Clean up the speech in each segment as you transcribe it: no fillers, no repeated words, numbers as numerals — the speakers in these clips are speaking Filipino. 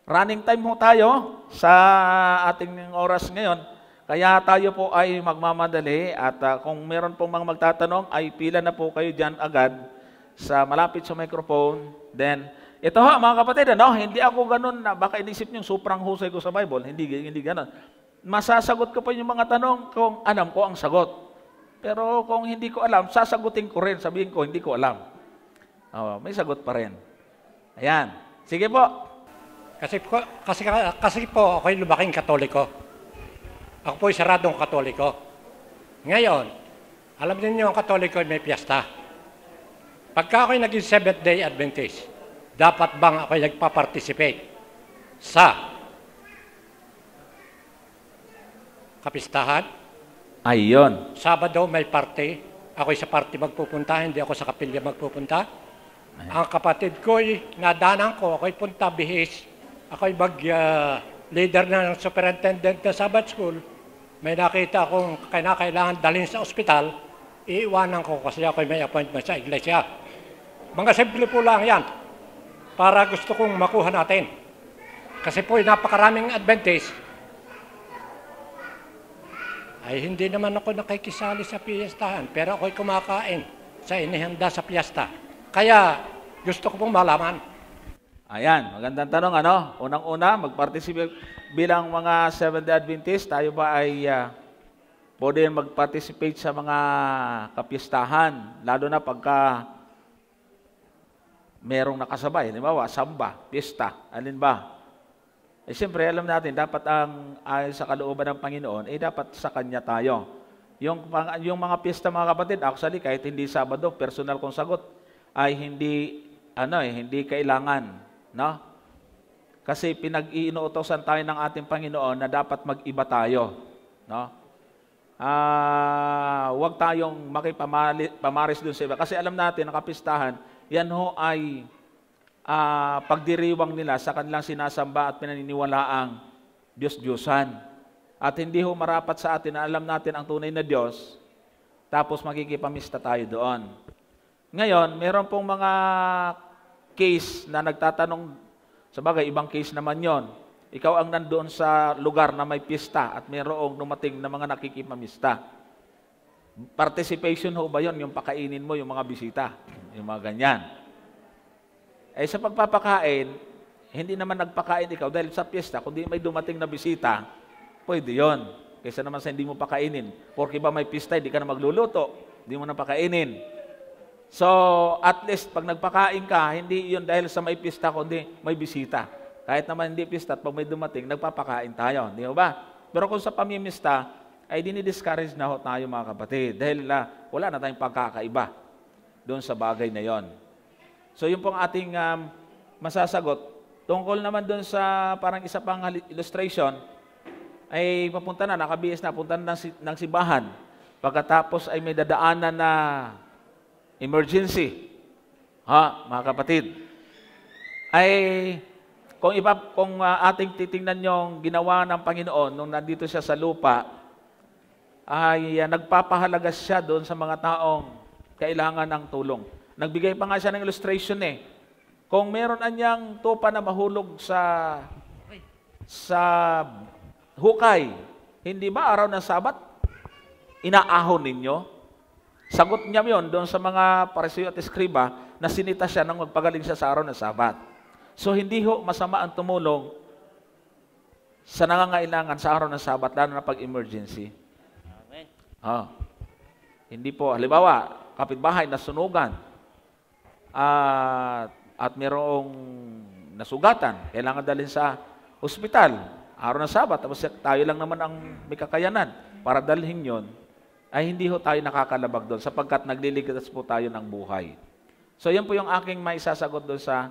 Running time ho tayo sa ating oras ngayon. Kaya tayo po ay magmamadali at kung meron pong mga magtatanong ay pila na po kayo dyan agad sa malapit sa microphone. Then, ito ha mga kapatid, hindi ako ganun na baka inisip nyo sobrang husay ko sa Bible. Hindi ganun. Masasagot ko pa yung mga tanong kung alam ko ang sagot. Pero kung hindi ko alam, sasagutin ko rin. Sabihin ko, hindi ko alam. May sagot pa rin. Ayan. Sige po. Kasi po ako'y lumaking Katoliko. Ako po'y saradong Katoliko. Ngayon, alam niyo ang Katoliko ay may piyesta. Pagka ako'y naging Seventh-day Adventist, dapat bang ako'y nagpa-participate sa kapistahan? Ayun. Sabado may party. Ako'y sa party magpupunta, hindi ako sa kapilya magpupunta. Ang kapatid ko'y nadanan ko, ako'y punta bihis. Ako'y leader ng superintendent ng Sabbath School. May nakita akong kailangan dalhin sa ospital, iiwanan ko kasi ako'y may appointment sa iglesia. Mga simple po lang yan para gusto kong makuha natin. Kasi po'y napakaraming Adventist. Ay hindi naman ako nakikisali sa piyestahan, pero ako'y kumakain sa inihanda sa piyesta. Kaya gusto ko pong malaman. Ayan, magandang tanong Unang-una, mag-participate bilang mga Seventh-day Adventist, tayo ba ay pwede mag-participate sa mga kapistahan, lalo na pagka merong nakasabay, halimbawa, samba, pista, alin ba? Siyempre, alam natin, dapat ang ayon sa kalooban ng Panginoon, dapat sa Kanya tayo. Yung mga pista, mga kapatid, actually, kahit hindi Sabado, personal kong sagot, ay hindi kailangan. No? Kasi pinag-iinuutosan tayo ng ating Panginoon na dapat mag-iba tayo. No? Huwag tayong makipamaris dun sa iba. Kasi alam natin, ang kapistahan, yan ho ay pagdiriwang nila sa kanilang sinasamba at pinaniniwalaang Diyos-Diyosan. At hindi ho marapat sa atin na alam natin ang tunay na Diyos, tapos makikipamista tayo doon. Ngayon, meron pong mga case na nagtatanong, sabagay, ibang case naman yon. Ikaw ang nandoon sa lugar na may pista at mayroong dumating na mga nakikipamista. Participation ho ba yon? Yung pakainin mo, yung mga bisita, yung mga ganyan. Sa pagpapakain, hindi naman nagpakain ikaw dahil sa pista, kundi may dumating na bisita, pwede yon. Kaysa naman sa hindi mo pakainin. Porque ba may pista, hindi ka na magluluto, hindi mo na pakainin. So, at least, pag nagpakain ka, hindi yun dahil sa may pista, kundi may bisita. Kahit naman hindi pista, at pag may dumating, nagpapakain tayo. Di ba? Pero kung sa pamimista, ay dinidiscourage na ho tayo mga kapatid. Dahil wala na tayong pagkakaiba doon sa bagay na yon. So, yun pong ating masasagot. Tungkol naman doon sa parang isa pang illustration, ay papunta na, nakabihis na, punta na ng simbahan. Pagkatapos ay may dadaanan na emergency, mga kapatid, ay kung ating titingnan yung ginawa ng Panginoon nung nandito siya sa lupa, ay nagpapahalaga siya doon sa mga taong kailangan ng tulong. Nagbigay pa nga siya ng illustration Kung meron anyang tupa na mahulog sa hukay, hindi ba araw ng Sabat, inaahon ninyo? Sagot niya yon doon sa mga Pariseo at Eskriba na sinita siya nang magpagaling siya sa araw ng Sabat. So hindi ho masama ang tumulong sa nangangailangan sa araw ng Sabat, lalo na pag-emergency. Amen. Hindi po, halimbawa, kapitbahay nasunugan at mayroong nasugatan, kailangan dalhin sa ospital, araw ng Sabat, tapos tayo lang naman ang may kakayanan para dalhin yon, ay hindi ho tayo nakakalabag doon sapagkat nagliligtas po tayo ng buhay. So yan po yung aking maisasagot doon sa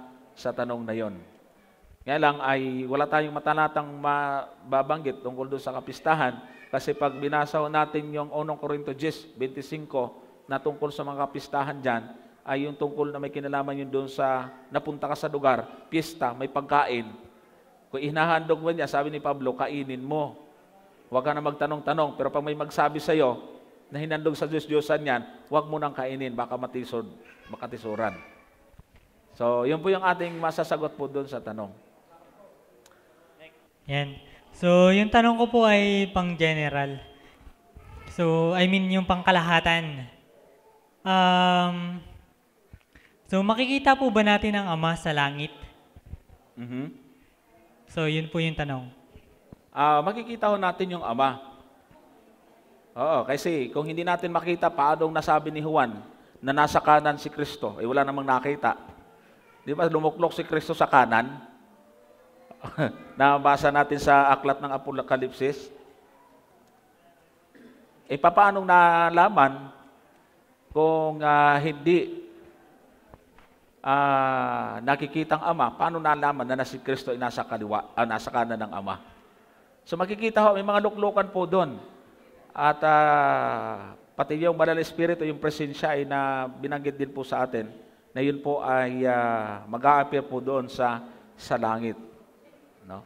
tanong na yon. Ngayon lang ay wala tayong matalatang mababanggit tungkol doon sa kapistahan kasi pag binasa natin yung 1 Corinto 10:25 na tungkol sa mga kapistahan dyan, ay yung tungkol na may kinalaman yun doon sa napunta ka sa lugar, pista, may pagkain. Kung hinahandog mo niya, sabi ni Pablo, kainin mo. Huwag ka na magtanong-tanong, pero pag may magsabi sa'yo, na hinandog sa Diyos-Diyosan yan, huwag mo nang kainin, baka makatisuran. So, yun po yung ating masasagot po doon sa tanong. Yan. So, yung tanong ko po ay pang general. So, I mean yung pangkalahatan. So, makikita po ba natin ang Ama sa langit? Mhm. So, yun po yung tanong. Makikita ho natin yung Ama. Oo, kasi kung hindi natin makita, paanong nasabi ni Juan na nasa kanan si Kristo, wala namang nakita. Di ba, lumuklok si Kristo sa kanan? Nabasa natin sa aklat ng Apokalipsis. Paanong nalaman kung hindi nakikitang Ama, paano nalaman na si Kristo ay nasa kanan ng Ama? So makikita ho, may mga luklukan po doon. At pati yung Banal na Espiritu, yung presensya ay na binanggit din po sa atin, na yun po ay mag-a-appear po doon sa langit. No?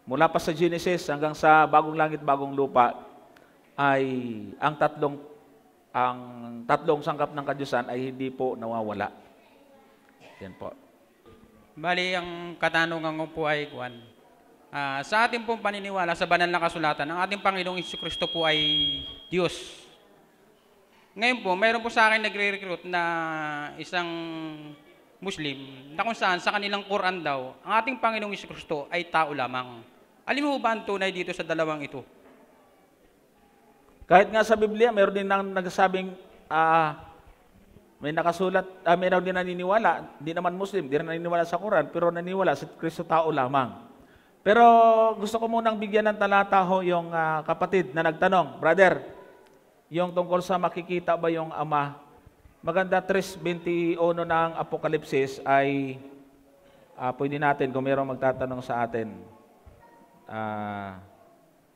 Mula pa sa Genesis hanggang sa bagong langit, bagong lupa, ay ang tatlong sangkap ng kadyusan ay hindi po nawawala. Yan po. Bali, ang katanungan ko po ay, sa ating pong paniniwala sa banal na kasulatan, ang ating Panginoong Jesucristo po ay Diyos. Ngayon po, mayroon po sa akin nagre-recruit na isang Muslim na kung saan sa kanilang Quran daw, ang ating Panginoong Jesucristo ay tao lamang. Alin mo ba ang tunay dito sa dalawang ito? Kahit nga sa Biblia, mayroon din nang nagsasabing may nakasulat, mayroon din naniniwala, hindi naman Muslim, hindi rin naniniwala sa Quran, pero naniniwala si Kristo tao lamang. Pero gusto ko munang bigyan ng talata ho yung kapatid na nagtanong, brother, yung tungkol sa makikita ba yung Ama, maganda 3:21 ng Apokalipsis ay pwede natin kung mayroong magtatanong sa atin.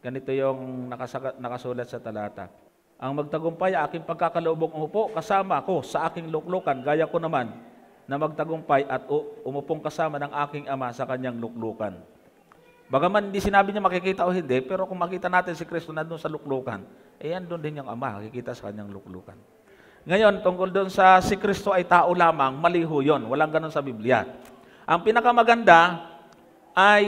Ganito yung nakasulat sa talata. Ang magtagumpay, aking pagkakaloobong umupo kasama ko sa aking luklukan, gaya ko naman na magtagumpay at umupong kasama ng aking Ama sa kanyang luklukan. Bagaman hindi sinabi niya makikita o hindi, pero kung makita natin si Kristo nandun sa luklukan, yan doon din yung Ama, makikita sa kanyang luklukan. Ngayon, tungkol doon sa si Kristo ay tao lamang, maliho yun. Walang ganun sa Biblia. Ang pinakamaganda ay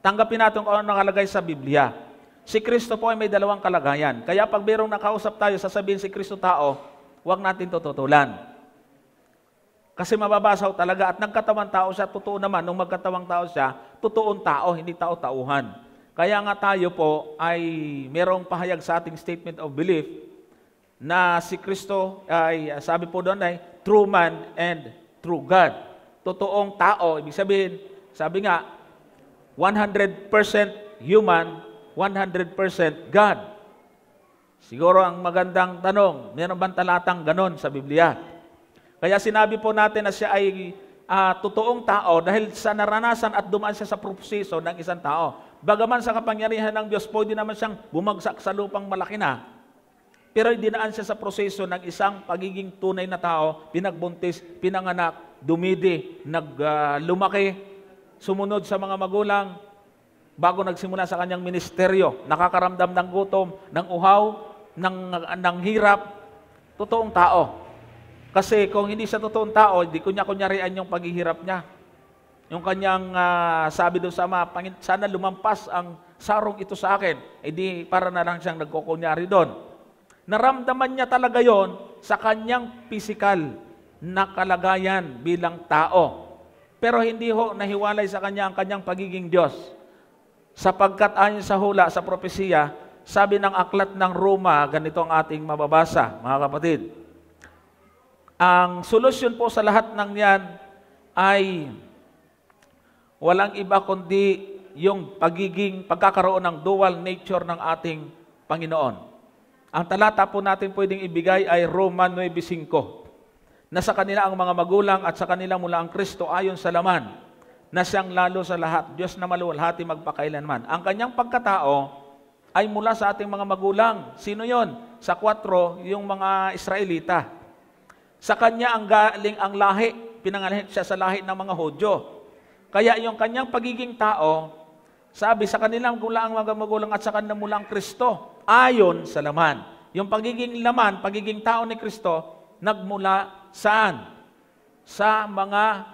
tanggapin natin kung ano nakalagay sa Biblia. Si Kristo po ay may dalawang kalagayan. Kaya pag mayroong nakausap tayo, sasabihin si Kristo tao, huwag natin tututulan. Kasi mababasaw talaga at nagkatawang tao siya, totoo naman, nung magkatawang tao siya, totoong tao, hindi tao-tauhan. Kaya nga tayo po ay mayroong pahayag sa ating statement of belief na si Kristo ay, sabi po doon ay, true man and true God. Totoong tao, ibig sabihin, sabi nga, 100% human, 100% God. Siguro ang magandang tanong, meron bang talatang ganon sa Biblia? Kaya sinabi po natin na siya ay totoong tao dahil sa naranasan at dumaan siya sa proseso ng isang tao. Bagaman sa kapangyarihan ng Diyos, pwede naman siyang bumagsak sa lupang malaki na. Pero dinaan siya sa proseso ng isang pagiging tunay na tao, pinagbuntis, pinanganak, dumidi, lumaki, sumunod sa mga magulang, bago nagsimula sa kanyang ministeryo, nakakaramdam ng gutom, ng uhaw, ng hirap, totoong tao. Kasi kung hindi siya totoong tao, hindi kunya-kunyarian yung paghihirap niya. Yung kanyang sabi doon sa Ama, sana lumampas ang sarong ito sa akin. Di para na lang siyang nagkukunyari doon. Naramdaman niya talaga yon sa kanyang physical na kalagayan bilang tao. Pero hindi ho nahiwalay sa kanya ang kanyang pagiging Diyos. Sapagkat ayon sa hula, sa propesiya, sabi ng aklat ng Roma, ganito ang ating mababasa, mga kapatid. Ang solusyon po sa lahat ng yan ay walang iba kundi yung pagkakaroon ng dual nature ng ating Panginoon. Ang talata po natin pwedeng ibigay ay Roma 9:5, na sa kanila ang mga magulang at sa kanila mula ang Kristo ayon sa laman, na siyang lalo sa lahat, Diyos na maluwalhati magpakailanman. Ang kanyang pagkatao ay mula sa ating mga magulang. Sino yon? Sa 4, yung mga Israelita. Sa kanya ang galing ang lahi, pinangalan siya sa lahi ng mga Hudyo. Kaya yung kanyang pagiging tao, sabi sa kanilang mula ang mga magulang at sa kanila mula ang Kristo, ayon sa laman. Yung pagiging laman, pagiging tao ni Kristo, nagmula saan? Sa mga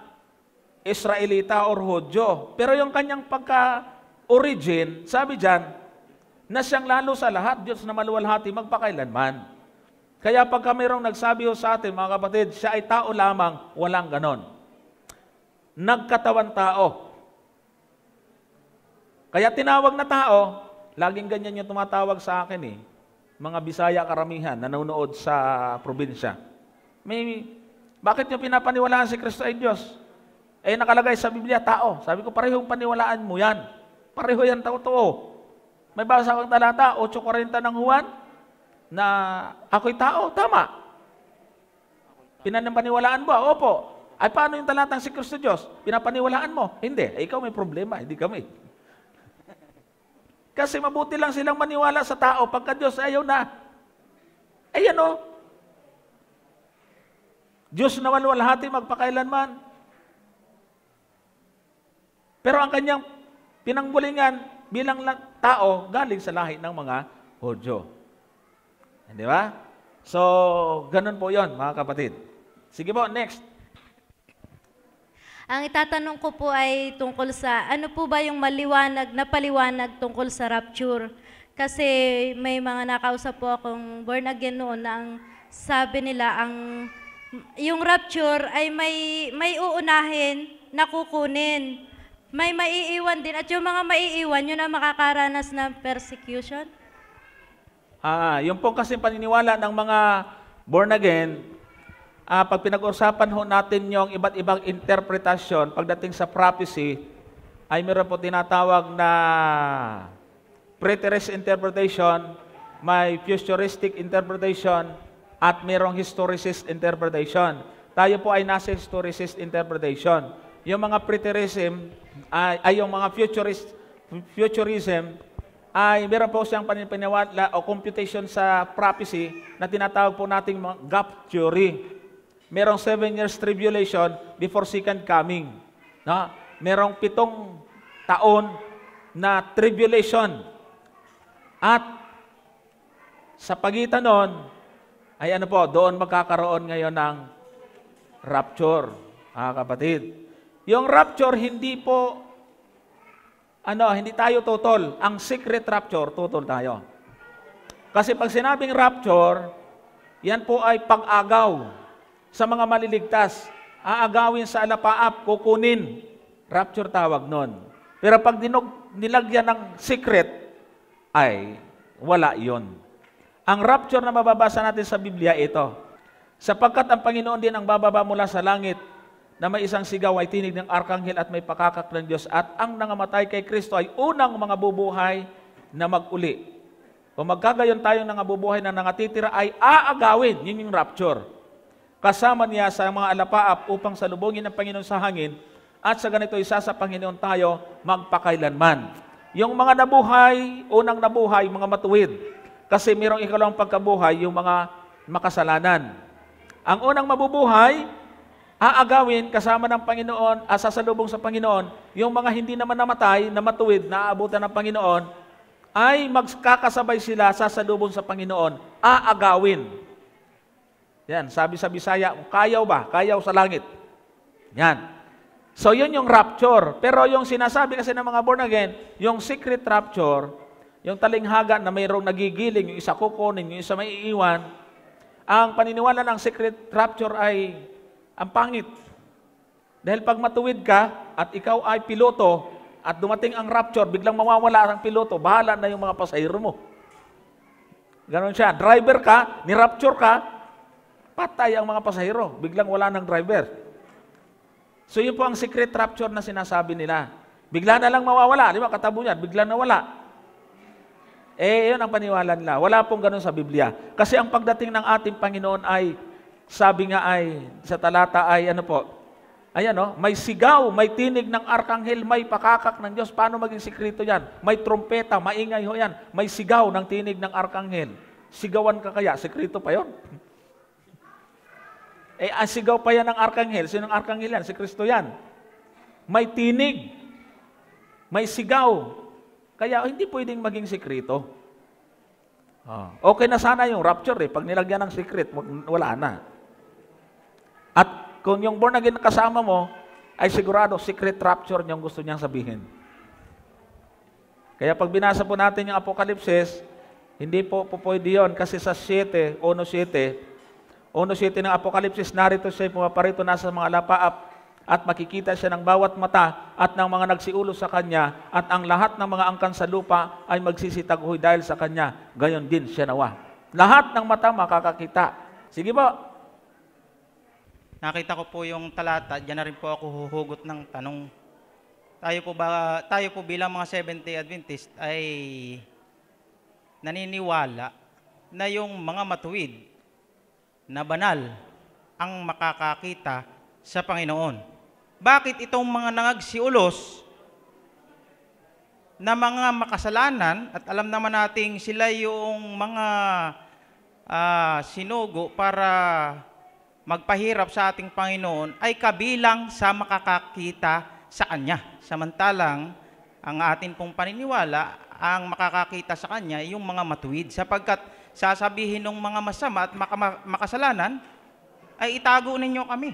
Israelita or Hudyo. Pero yung kanyang pagka-origin, sabi dyan, na siyang lalo sa lahat, Diyos na maluwalhati magpakailanman. Kaya pagka mayroong nagsabi ho sa atin, mga kapatid, siya ay tao lamang, walang ganon. Nagkatawan tao. Kaya tinawag na tao, laging ganyan yung tumatawag sa akin eh. Mga Bisaya karamihan, nanonood sa probinsya. Bakit nyo pinapaniwalaan si Kristo ay Diyos? Eh nakalagay sa Biblia, tao. Sabi ko, parehong paniwalaan mo yan. Pareho yan totoo. May basa kang talata, 8:40 ng Juan, na ako'y tao, tama. Pinapaniwalaan mo, opo. Ay paano yung talatang si Kristo Diyos? Pinapaniwalaan mo? Hindi. Ikaw may problema, hindi kami. Kasi mabuti lang silang maniwala sa tao, pagka Diyos ayaw na. Ayan o. Diyos na maluwalhati magpakailanman. Pero ang kanyang pinanggulingan bilang tao galing sa lahi ng mga Hudyo. Di ba? So, ganun po yon mga kapatid. Sige po, next. Ang itatanong ko po ay tungkol sa, ano po ba yung napaliwanag tungkol sa rapture? Kasi may mga nakausap po akong born again noon na ang sabi nila, yung rapture ay may uunahin na kukunin. May maiiwan din. At yung mga maiiwan, yun ang makakaranas ng persecution? Yung pong kasi paniniwala ng mga born again, pag pinag-usapan ho natin yung iba't ibang interpretasyon pagdating sa prophecy, ay meron po tinatawag na preterist interpretation, may futuristic interpretation, at merong historicist interpretation. Tayo po ay nasa historicist interpretation. Yung mga preterism, ay yung mga futurism, ay meron po siyang paniniwala o computation sa prophecy na tinatawag po nating gap theory. Merong 7 years tribulation before second coming. No? Merong 7 taon na tribulation. At sa pagitan nun, ay ano po, doon magkakaroon ngayon ng rapture, mga kapatid. Yung rapture, hindi po, hindi tayo tutol. Ang secret rapture, tutol tayo. Kasi pag sinabing rapture, yan po ay pag-agaw sa mga maliligtas. Aagawin sa alapaap, kukunin. Rapture tawag nun. Pero pag nilagyan ng secret, ay wala yon. Ang rapture na mababasa natin sa Biblia, ito. Sapagkat ang Panginoon din ang bababa mula sa langit, na may isang sigaw ay tinig ng arkanghel at may pakakak ng Diyos, at ang nangamatay kay Kristo ay unang mga bubuhay na mag-uli. Kung magkagayon tayong nangabubuhay na nangatitira ay aagawin, yun yung rapture. Kasama niya sa mga alapaap upang salubungin ng Panginoon sa hangin, at sa ganito isa sa Panginoon tayo magpakailanman. Yung mga nabuhay, unang nabuhay, mga matuwid. Kasi mayroong ikalawang pagkabuhay, yung mga makasalanan. Ang unang mabubuhay, aagawin kasama ng Panginoon, sasalubong sa Panginoon, yung mga hindi naman namatay, na matuwid, na aabutan ng Panginoon, ay magkakasabay sila sasalubong sa Panginoon, aagawin. Yan, sabi sa Bisaya, kayaw ba? Kayaw sa langit. Yan. So yun yung rapture. Pero yung sinasabi kasi ng mga born again, yung secret rapture, yung talinghaga na mayroong nagigiling, yung isa kukunin, yung isa may iiwan, ang paniniwala ng secret rapture ay ang pangit. Dahil pag matuwid ka at ikaw ay piloto at dumating ang rapture, biglang mawawala ang piloto, bahala na yung mga pasahero mo. Ganon siya. Driver ka, ni-rapture ka, patay ang mga pasahero. Biglang wala ng driver. So yun po ang secret rapture na sinasabi nila. Bigla na lang mawawala. Di ba? Katabo niyan, bigla na wala. Yun ang paniwala nila. Wala pong ganon sa Biblia. Kasi ang pagdating ng ating Panginoon ay, sabi nga ay, sa talata ay, may sigaw, may tinig ng arkanghel, may pakakak ng Diyos. Paano maging sikreto yan? May trompeta, maingay ho yan. May sigaw ng tinig ng arkanghel. Sigawan ka kaya? Sikreto pa yon. Ang sigaw pa yan ng arkanghel. Sinong arkanghel yan? Si Kristo yan. May tinig. May sigaw. Kaya hindi pwedeng maging sikreto. Okay na sana yung rapture Pag nilagyan ng secret, wala na. At kung yung born again kasama mo, ay sigurado secret rapture yung gusto niyang sabihin. Kaya pag binasa po natin yung Apokalipsis, hindi po pwede yun kasi sa 1:7 ng Apokalipsis, narito siya pumaparito nasa mga lapaap at makikita siya ng bawat mata at ng mga nagsiulo sa kanya at ang lahat ng mga angkan sa lupa ay magsisitaguhoy dahil sa kanya. Gayon din siya nawa. Lahat ng mata makakakita. Sige po. Nakita ko po yung talata, diyan na rin po ako huhugot ng tanong. Tayo po bilang mga Seventh-day Adventist ay naniniwala na yung mga matuwid na banal ang makakakita sa Panginoon. Bakit itong mga nangagsiulos na mga makasalanan, at alam naman nating sila yung mga sinugo para magpahirap sa ating Panginoon, ay kabilang sa makakakita sa Kanya. Samantalang, ang atin pong paniniwala, ang makakakita sa Kanya, yung mga matuwid. Sapagkat sasabihin ng mga masama at makasalanan, ay itago ninyo kami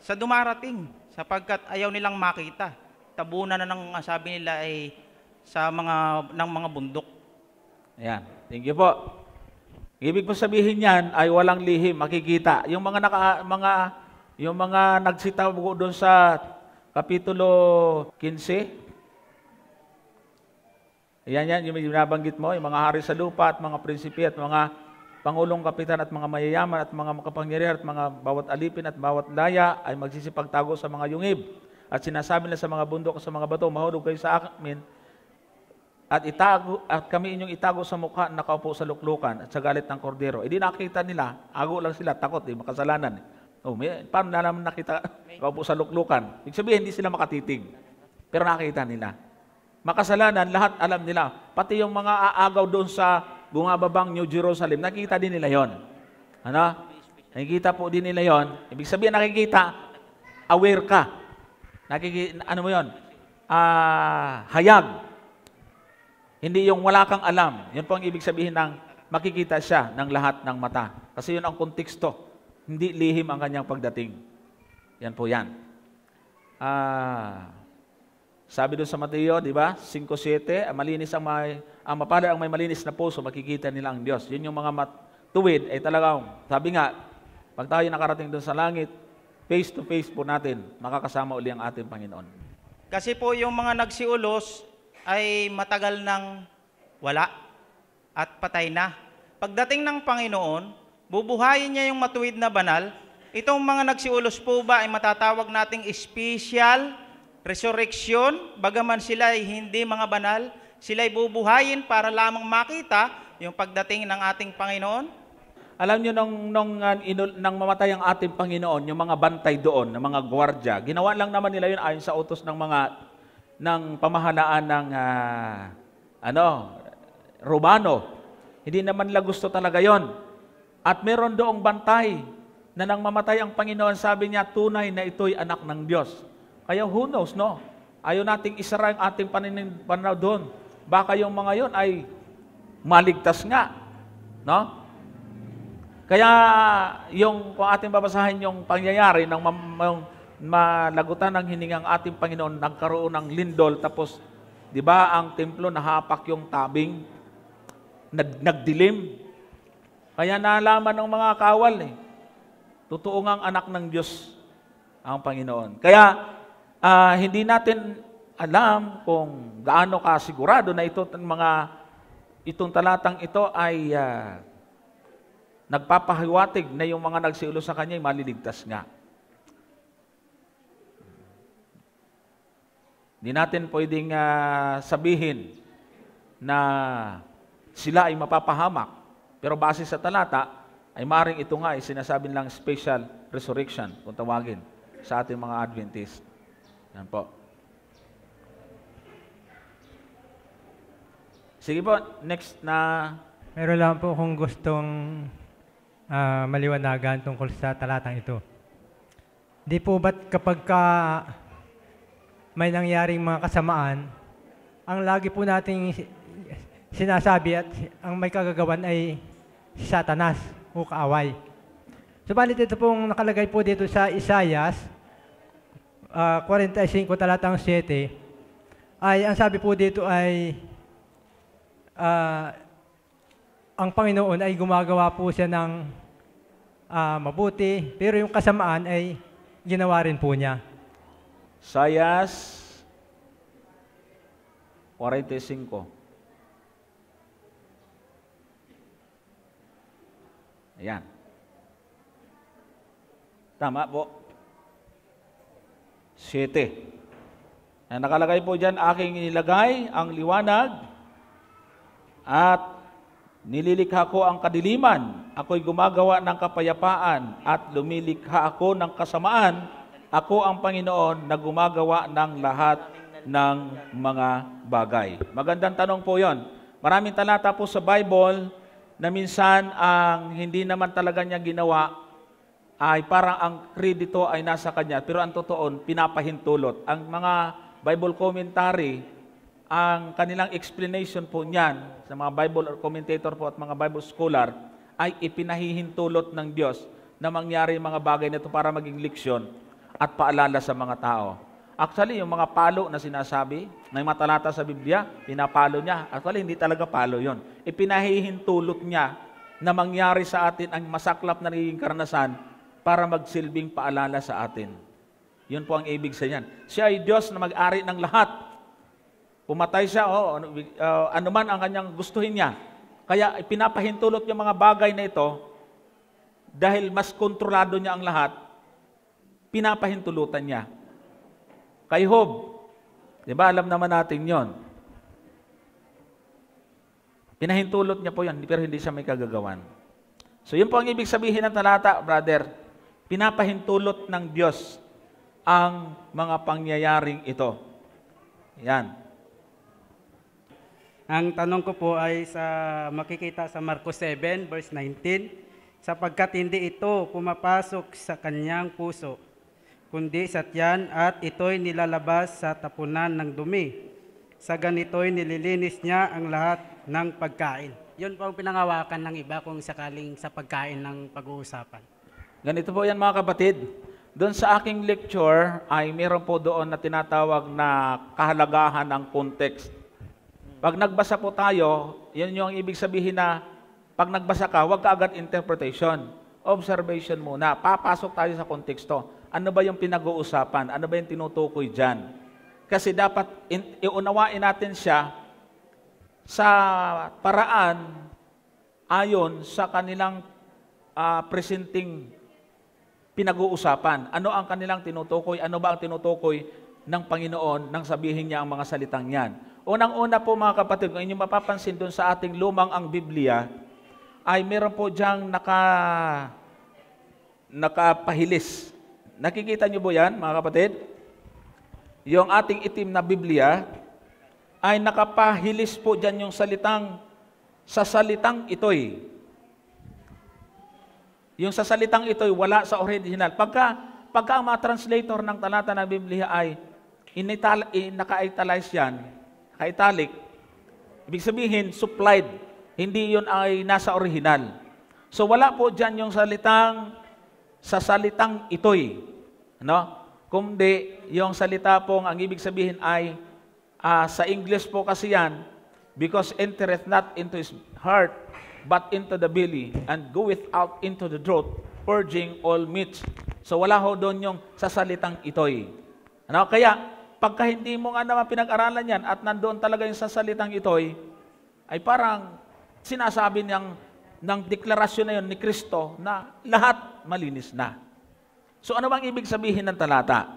sa dumarating. Sapagkat ayaw nilang makita. Tabunan na ng sabi nila ay ng mga bundok. Ayan. Thank you po. Ibig po sabihin niyan ay walang lihim, makikita. Yung mga nagsitago doon sa Kapitulo 15, yan, yung binabanggit mo, yung mga hari sa lupa at mga prinsipe at mga pangulong kapitan at mga mayayaman at mga makapangyarihan at mga bawat alipin at bawat laya ay magsisipagtago sa mga yungib. At sinasabi na sa mga bundok at sa mga bato, mahulog kayo sa amin at kami inyong itago sa mukha na nakaupo sa luklukan at sa galit ng kordero. Hindi nakita nila, ago lang sila, takot, makasalanan. Paano na naman nakita nakaupo sa luklukan? Ibig sabihin, hindi sila makatitig. Pero nakita nila. Makasalanan, lahat alam nila. Pati yung mga aagaw doon sa bumababang New Jerusalem, nakita din nila yon. Ano? Nakikita po din nila yon. Ibig sabihin, nakikita, aware ka. Ano mo yon? Hayag. Hindi yung wala kang alam. Yun po ang ibig sabihin ng makikita siya ng lahat ng mata. Kasi yun ang konteksto. Hindi lihim ang kanyang pagdating. Yan po yan. Sabi doon sa Mateo, di ba? 5:7, malinis ang mapalad ang may malinis na puso, makikita nila ang Diyos. Yun yung mga matuwid ay talagang, sabi nga, pag tayo nakarating doon sa langit, face to face po natin, makakasama uli ang ating Panginoon. Kasi po yung mga nagsiulos ay matagal nang wala at patay na. Pagdating ng Panginoon, bubuhayin niya yung matuwid na banal. Itong mga nagsiulos po ba ay matatawag nating special resurrection, bagaman sila ay hindi mga banal, sila ay bubuhayin para lamang makita yung pagdating ng ating Panginoon. Alam niyo, nang mamatay ang ating Panginoon, yung mga bantay doon, ng mga gwardya, ginawa lang naman nila yun ayon sa utos ng pamahalaan ng Romano. Hindi naman nila gusto talaga yon. At meron doong bantay na nang mamatay ang Panginoon, sabi niya, tunay na ito'y anak ng Diyos. Kaya who knows, no? Ayaw nating isara ang ating pananaw doon. Baka yung mga yon ay maligtas nga. No? Kaya kung ating babasahin yung pangyayari ng malagutan ng hiningang ating Panginoon, nagkaroon ng lindol, tapos, di ba, ang templo nahapak yung tabing, nagdilim. Kaya nalaman ng mga kawal, totoo ngang anak ng Diyos ang Panginoon. Kaya, hindi natin alam kung gaano kasigurado na itong talatang ito ay nagpapahiwatig na yung mga nagsiulo sa Kanya ay maliligtas nga. Hindi natin pwedeng sabihin na sila ay mapapahamak. Pero base sa talata, ay maaaring ito nga ay sinasabi lang special resurrection, kung tawagin, sa ating mga Adventist. Yan po. Sige po, next na... Meron lang po kung gustong maliwanagan tungkol sa talatang ito. Di po ba't kapag may nangyaring mga kasamaan, ang lagi po nating sinasabi at ang may kagagawan ay si Satanas o kaaway. Subalit ito pong nakalagay po dito sa Isaias 45 talatang 7, ay ang sabi po dito ay ang Panginoon ay gumagawa po siya ng mabuti, pero yung kasamaan ay ginawa rin po niya. Sayas 45. Ayan. Tama po. 7. Nakalagay po dyan, aking inilagay ang liwanag at nililikha ko ang kadiliman. Ako'y gumagawa ng kapayapaan at lumilikha ako ng kasamaan. Ako ang Panginoon na gumagawa ng lahat ng mga bagay. Magandang tanong po yon. Maraming talata po sa Bible na minsan ang hindi naman talaga niya ginawa ay parang ang kredito ay nasa kanya, pero ang totoo, pinapahintulot. Ang mga Bible commentary, ang kanilang explanation po niyan, sa mga Bible commentator po at mga Bible scholar, ay ipinahihintulot ng Diyos na mangyari yung mga bagay na ito para maging leksyon at paalala sa mga tao. Actually, yung mga palo na sinasabi, na yung mga talata sa Biblia, pinapalo niya. Actually, hindi talaga palo yon. Ipinahihintulot niya na mangyari sa atin ang masaklap na nagiging karanasan para magsilbing paalala sa atin. Yun po ang ibig sa yan. Siya ay Diyos na mag-ari ng lahat. Pumatay siya, ano man ang kanyang gustuhin niya. Kaya pinapahintulot yung mga bagay na ito, dahil mas kontrolado niya ang lahat, pinapahintulutan niya. Kay Job, di ba alam naman natin yon. Pinahintulot niya po yan, pero hindi siya may kagagawan. So yun po ang ibig sabihin ng talata, brother. Pinapahintulot ng Diyos ang mga pangyayaring ito. Yan. Ang tanong ko po ay makikita sa Marcos 7, verse 19, sapagkat hindi ito pumapasok sa kanyang puso, kundi sa tiyan at ito'y nilalabas sa tapunan ng dumi. Sa ganito'y nililinis niya ang lahat ng pagkain. Yun po ang pinangawakan ng iba kung sakaling sa pagkain ng pag-uusapan. Ganito po yan mga kapatid. Doon sa aking lecture ay meron po doon na tinatawag na kahalagahan ng context. Pag nagbasa po tayo, yun yung ibig sabihin na pag nagbasa ka, huwag ka agad interpretation. Observation muna. Papasok tayo sa konteksto. Ano ba yung pinag-uusapan? Ano ba yung tinutukoy dyan? Kasi dapat iunawain natin siya sa paraan ayon sa kanilang presenting pinag-uusapan. Ano ang kanilang tinutukoy? Ano ba ang tinutukoy ng Panginoon nang sabihin niya ang mga salitang yan? Unang-una po mga kapatid, kung inyong mapapansin doon sa ating lumang ang Biblia, ay meron po diyang nakapahilis. Nakikita niyo po yan, mga kapatid? Yung ating itim na Biblia ay nakapahilis po dyan yung sa salitang ito'y. Yung sa salitang ito'y wala sa original. Pagka ang mga translator ng talata ng Biblia ay naka-italize yan, naka-italic, ibig sabihin, supplied. Hindi yun ay nasa original. So wala po dyan yung sa salitang ito'y. No? Kundi yung salita pong ang ibig sabihin ay sa English po kasi yan, because entereth not into his heart, but into the belly, and goeth out into the throat, purging all meats. So wala ho doon yung sa salitang ito'y. Ano? Kaya, pagka hindi mo nga naman pinag-aralan yan at nandoon talaga yung sa salitang ito'y, ay parang sinasabi ng deklarasyon na yun ni Kristo na lahat malinis na. So ano bang ibig sabihin ng talata?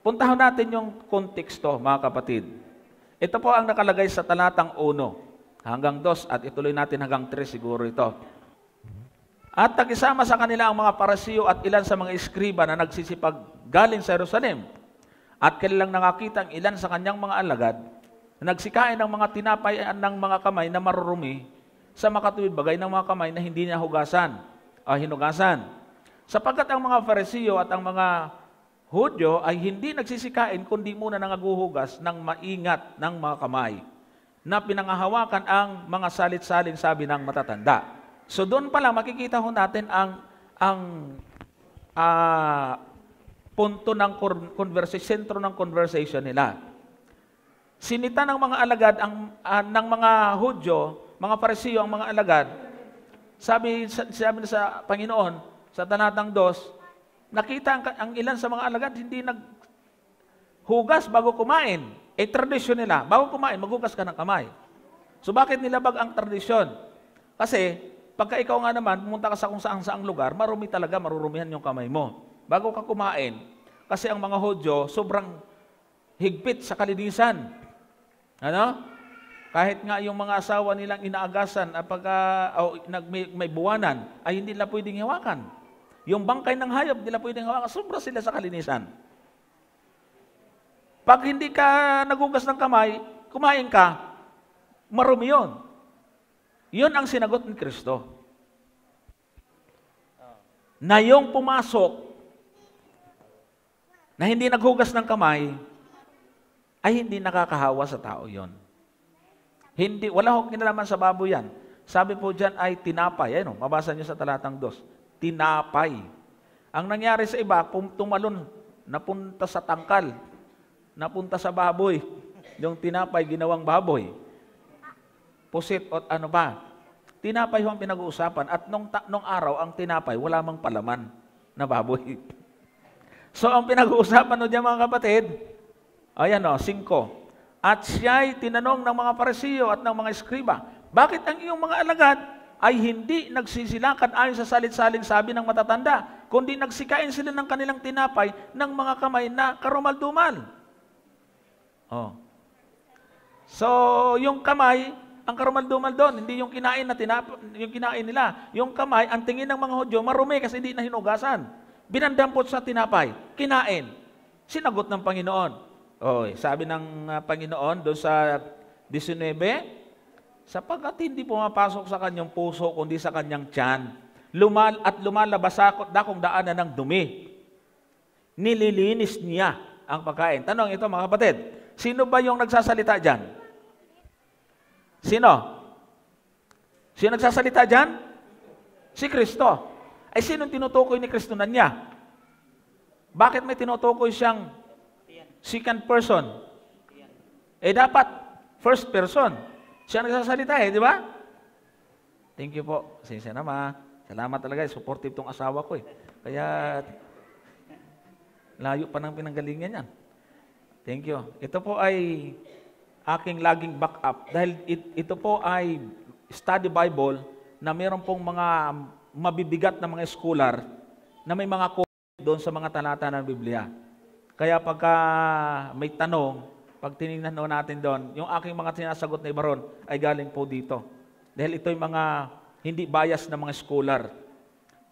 Puntahan natin yung konteksto, mga kapatid. Ito po ang nakalagay sa talatang 1 hanggang 2 at ituloy natin hanggang 3 siguro ito. At nag-isama sa kanila ang mga parasiyo at ilan sa mga eskriba na nagsisipag galing sa Jerusalem. At kanilang nakakita ang ilan sa kanyang mga alagad na nagsikain ng mga tinapay ng mga kamay na marurumi sa makatuwid bagay ng mga kamay na hindi niya hinugasan. Sapagkat ang mga Farisiyo at ang mga Hudyo ay hindi nagsisikain kundi muna nangaguhugas ng maingat ng mga kamay na pinangahawakan ang mga salit-saling sabi ng matatanda. So doon pa lang makikita ho natin ang punto ng sentro ng conversation nila. Sinita ng mga alagad, ng mga Hudyo, mga Parisiyo, ang mga alagad, sabi na sa Panginoon, sa talatang 2, nakita ang ilan sa mga alagad, hindi naghugas bago kumain. Tradisyon nila, bago kumain, maghugas ka ng kamay. So bakit nilabag ang tradisyon? Kasi, pagka ikaw nga naman, pumunta ka sa kung saan-saang lugar, marumi talaga, marurumihan yung kamay mo. Bago ka kumain, kasi ang mga Hudyo, sobrang higpit sa kalinisan. Ano? Kahit nga yung mga asawa nilang inaagasan may buwanan, ay hindi nila pwedeng hawakan. Yung bangkay ng hayop, hindi nila pwedeng hawakan. Sobra sila sa kalinisan. Pag hindi ka nagugas ng kamay, kumain ka, marumi yun. Yun ang sinagot ni Kristo. Na yung pumasok, na hindi naghugas ng kamay, ay hindi nakakahawa sa tao yon. Hindi, wala akong kinalaman sa baboy yan. Sabi po dyan ay tinapay. Ayun, mabasa niyo sa talatang 2. Tinapay. Ang nangyari sa iba, tumalon, napunta sa tangkal, napunta sa baboy. Yung tinapay, ginawang baboy. Pusit o ano pa. Tinapay yung pinag-uusapan. At nung araw, ang tinapay, wala mang palaman na baboy. So, ang pinag-uusapan nun dyan mga kapatid, ayan o, 5. At siya'y tinanong ng mga Parisiyo at ng mga eskriba, bakit ang iyong mga alagad ay hindi nagsisilakan ayon sa salit-saling sabi ng matatanda, kundi nagsikain sila ng kanilang tinapay ng mga kamay na karumal-dumal? Oh. So, yung kamay, ang karumal-dumal doon, hindi yung kinain yung kinain nila. Yung kamay, ang tingin ng mga Hudyo, marumi kasi hindi na hinugasan. Binandampot sa tinapay, kinain. Sinagot ng Panginoon. Sabi ng Panginoon doon sa 19, sapagkat hindi pumapasok sa kanyang puso kundi sa kanyang tiyan, lumalabas dakong daanan ng dumi. Nililinis niya ang pagkain. Tanong ito mga kapatid, sino ba yung nagsasalita dyan? Sino? Sino nagsasalita dyan? Si Kristo. Ay sinong tinutukoy ni Kristo na niya? Bakit may tinutukoy siyang second person? Dapat first person. Siya nagsasalita di ba? Thank you po. Sinsya na salamat talaga. Supportive tong asawa ko Kaya, layo pa ng pinanggalingan yan. Thank you. Ito po ay aking laging backup. Dahil ito po ay study Bible na meron pong mga mabibigat na mga scholar na may mga comment doon sa mga talata ng Biblia. Kaya pagka may tanong, pag tinignan natin doon, yung aking mga sinasagot na ibaron ay galing po dito. Dahil ito yung mga hindi bias na mga scholar.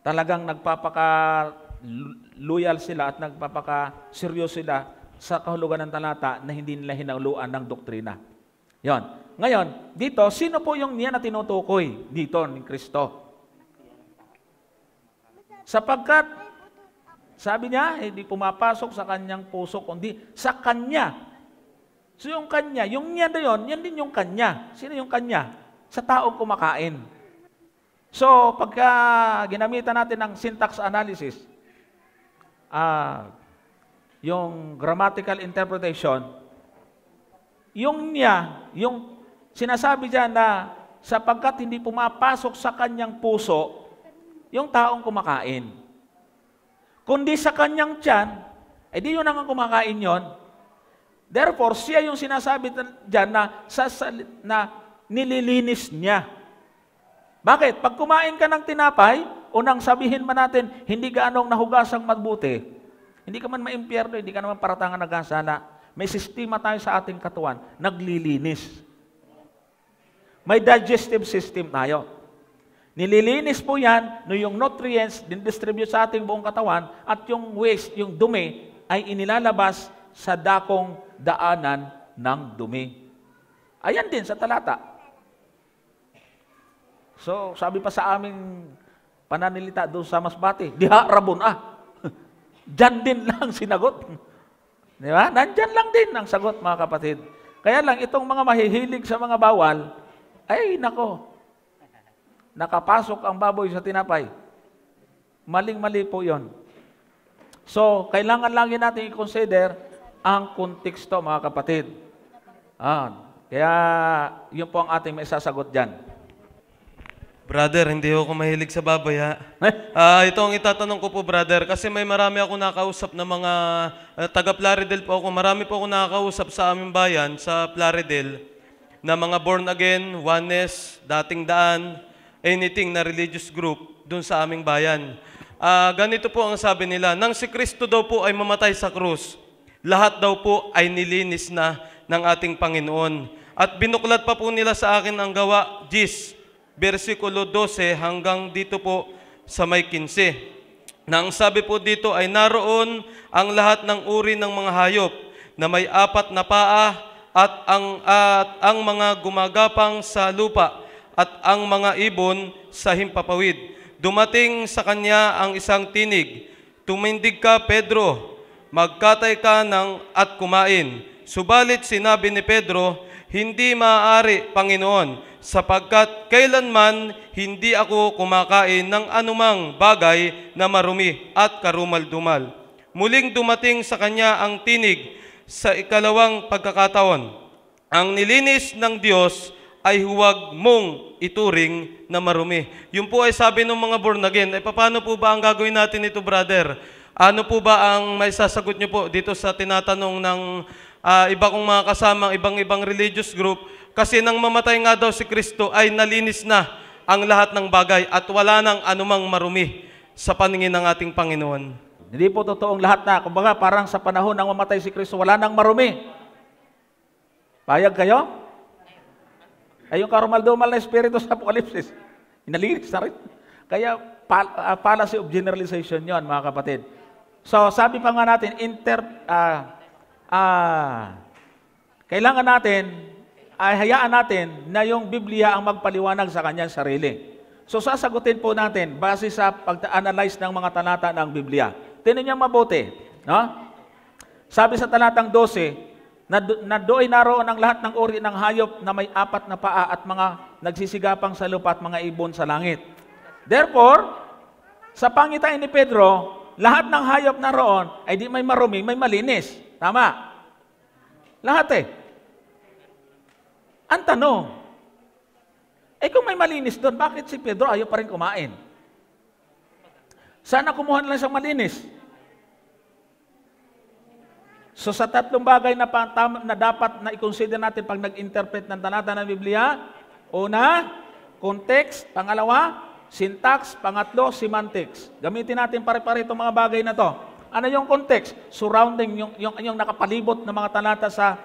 Talagang nagpapaka-loyal sila at nagpapaka-seryoso sila sa kahulugan ng talata na hindi nila hinahuluan ng doktrina. Yon. Ngayon, dito, sino po yung niya na tinutukoy dito ni Kristo? Sapagkat, sabi niya, hindi pumapasok sa kanyang puso, kundi sa kanya. So yung kanya, yung niya na yun, yan din yung kanya. Sino yung kanya? Sa taong kumakain. So, pagka ginamitan natin ng syntax analysis, yung grammatical interpretation, yung niya, yung sinasabi dyan na sapagkat hindi pumapasok sa kanyang puso, yung taong kumakain. Kundi sa kanyang tiyan, di yun ang kumakain yon. Therefore, siya yung sinasabi dyan na nililinis niya. Bakit? Pag kumain ka ng tinapay, unang sabihin man natin, hindi gaanong nahugasang mabuti. Hindi ka man maimpyerno, hindi ka naman paratangan nagkasala. May sistema tayo sa ating katawan, naglilinis. May digestive system tayo. Nililinis po yan, no yung nutrients din-distribute sa ating buong katawan at yung waste, yung dumi, ay inilalabas sa dakong daanan ng dumi. Ayan din sa talata. So, sabi pa sa aming pananilita doon sa Masbate, diha rabon Diyan din lang sinagot. Di ba? Nandyan lang din ang sagot, mga kapatid. Kaya lang, itong mga mahihilig sa mga bawal, ay nako, nakapasok ang baboy sa tinapay. Maling-mali po yon. So, kailangan lagi natin i-consider ang konteksto, mga kapatid. Kaya, yun po ang ating may sasagot dyan. Brother, hindi ako mahilig sa baboy, ha? Ito ang itatanong ko po, brother, kasi may marami ako nakausap na mga taga Plaridel po ako. Marami po ako nakakausap sa aming bayan, sa Plaridel, na mga born again, oneness, dating daan, anything na religious group dun sa aming bayan. Ganito po ang sabi nila, nang si Kristo daw po ay mamatay sa krus, lahat daw po ay nilinis na ng ating Panginoon. At binuklat pa po nila sa akin ang Gawa 10, versikulo 12 hanggang dito po sa may 15. Na ang sabi po dito ay naroon ang lahat ng uri ng mga hayop na may 4 na paa at ang mga gumagapang sa lupa at ang mga ibon sa himpapawid. Dumating sa kanya ang isang tinig, tumindig ka, Pedro, magkatay ka at kumain. Subalit sinabi ni Pedro, hindi maaari, Panginoon, sapagkat kailanman hindi ako kumakain ng anumang bagay na marumi at karumal-dumal. Muling dumating sa kanya ang tinig sa ikalawang pagkakataon. Ang nilinis ng Diyos ay huwag mong ituring na marumi. Yun po ay sabi ng mga born again. Paano po ba ang gagawin natin ito, brother? Ano po ba ang may sasagot nyo po dito sa tinatanong ng iba kong mga kasamang ibang religious group? Kasi nang mamatay nga daw si Kristo ay nalinis na ang lahat ng bagay at wala nang anumang marumi sa paningin ng ating Panginoon. Hindi po totoong lahat na. Kumbaga, parang sa panahon ng mamatay si Kristo, wala nang marumi. Payag kayo? Ay yung karumal-dumal na espiritu sa Apokalipsis, inalinis na rin. Kaya, policy of generalization yon, mga kapatid. So, sabi pa nga natin, kailangan natin, hayaan natin na yung Biblia ang magpaliwanag sa kanyang sarili. So, sasagutin po natin base sa pag-analyze ng mga talata ng Biblia. Tingnan niyo mabuti. No? Sabi sa talatang 12, na do'y naroon ang lahat ng uri ng hayop na may 4 na paa at mga nagsisigapang sa lupa at mga ibon sa langit. Therefore, sa pangitain ni Pedro, lahat ng hayop na roon ay di may marumi, may malinis. Tama? Lahat Ang tanong, kung may malinis doon, bakit si Pedro ayaw pa rin kumain? Sana kumuha lang siyang malinis. So sa 3 bagay na dapat na i-consider natin pag nag-interpret ng talata ng Biblia, una, context, pangalawa, syntax, pangatlo, semantics. Gamitin natin pare-pare itong mga bagay na to. Ano yung context? Surrounding, yung nakapalibot ng mga talata sa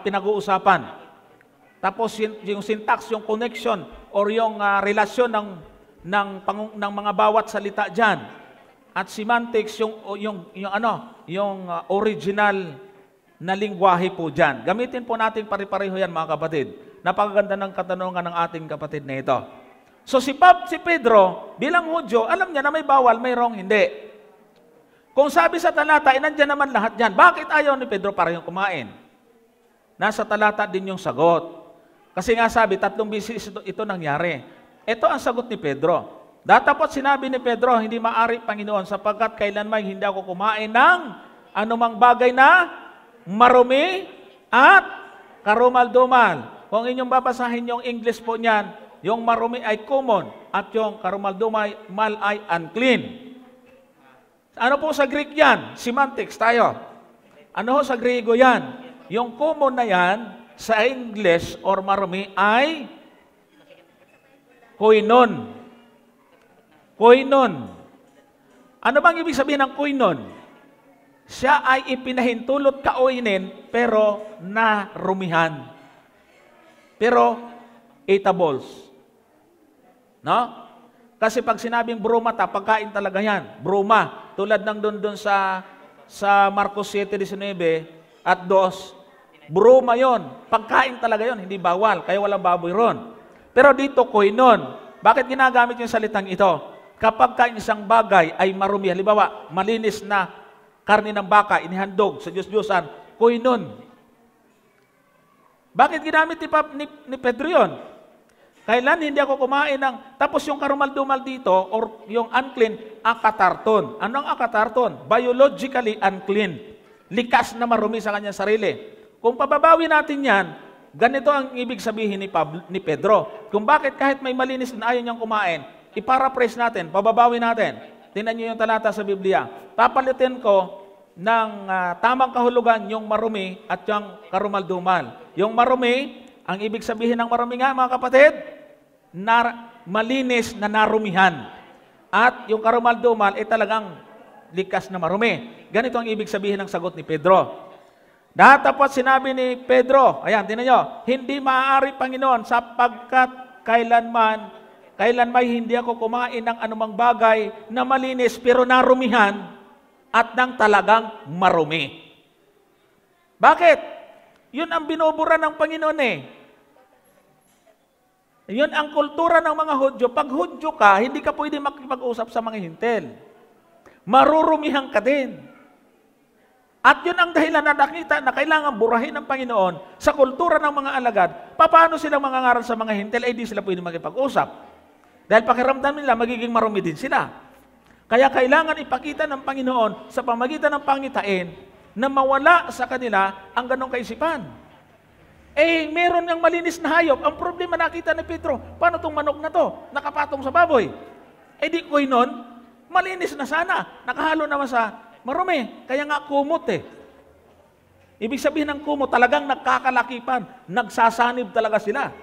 pinag-uusapan. Tapos yung syntax, yung connection, or yung relasyon ng mga bawat salita dyan. At semantics, yung original na lingwahe po dyan. Gamitin po natin pare-pareho yan, mga kapatid. Napakaganda ng katanungan ng ating kapatid na ito. So si Pedro, bilang Hudyo, alam niya na may bawal, may wrong, hindi. Kung sabi sa talata, nandiyan naman lahat dyan. Bakit ayaw ni Pedro parehong kumain? Nasa talata din yung sagot. Kasi nga sabi, 3 beses ito nangyari. Ito ang sagot ni Pedro. Datapot sinabi ni Pedro, hindi maaari, Panginoon, sapagkat kailanman hindi ako kumain ng anumang bagay na marumi at karumal-dumal. Kung inyong babasahin yung English po niyan, yung marumi ay common at yung karumal-dumal ay unclean. Ano po sa Greek yan? Semantics tayo. Ano ho sa Griego yan? Yung common na yan sa English or marumi ay koinon. Koinon. Ano bang ibig sabihin ng koinon? Siya ay ipinahintulot kaoinin pero narumihan. Pero eatables. No? Kasi pag sinabing bruma, pagkain talaga yan. Bruma. Tulad ng doon sa Marcos 7:19 at 2, bruma yon. Pagkain talaga yon, hindi bawal. Kaya walang baboy ron. Pero dito, koinon. Bakit ginagamit yung salitang ito? Kapag isang bagay ay marumi, halimbawa, malinis na karne ng baka, inihandog sa Diyos-Diyosan, koinon. Bakit ginamit ni Pedro yun? Kailan hindi ako kumain ng, tapos yung karumal-dumal dito, or yung unclean, akatarton. Ano ang akatarton? Biologically unclean. Likas na marumi sa kanyang sarili. Kung pababawi natin yan, ganito ang ibig sabihin ni Pedro. Kung bakit kahit may malinis na ayaw niyang kumain, iparaphrase natin, pababawi natin. Tingnan niyo yung talata sa Biblia. Papalitin ko ng tamang kahulugan yung marumi at yung karumal-dumal. Yung marumi, ang ibig sabihin ng marumi nga, mga kapatid, malinis na narumihan. At yung karumal-dumal ay talagang likas na marumi. Ganito ang ibig sabihin ng sagot ni Pedro. Datapot sinabi ni Pedro, ayan, tingnan nyo, hindi maaari, Panginoon, sapagkat kailanman hindi ako kumain ng anumang bagay na malinis pero narumihan at ng talagang marumi. Bakit? Yun ang binubura ng Panginoon eh. Yun ang kultura ng mga Hudyo. Pag Hudyo ka, hindi ka pwede makipag-usap sa mga hintil. Marurumihan ka din. At yun ang dahilan na nakita na kailangan burahin ng Panginoon sa kultura ng mga alagad. Paano silang mangangaral sa mga hintil? Di sila pwede makipag-usap. Dahil pakiramdam nila, magiging marumi din sila. Kaya kailangan ipakita ng Panginoon sa pamagitan ng pangitain na mawala sa kanila ang ganong kaisipan. Meron ng malinis na hayop. Ang problema nakita ni Pedro, paano itong manok na to? Nakapatong sa baboy. Di ko nun, malinis na sana. Nakahalo naman sa marumi. Kaya nga kumot eh. Ibig sabihin ng kumot, talagang nagkakalakipan. Nagsasanib talaga sila.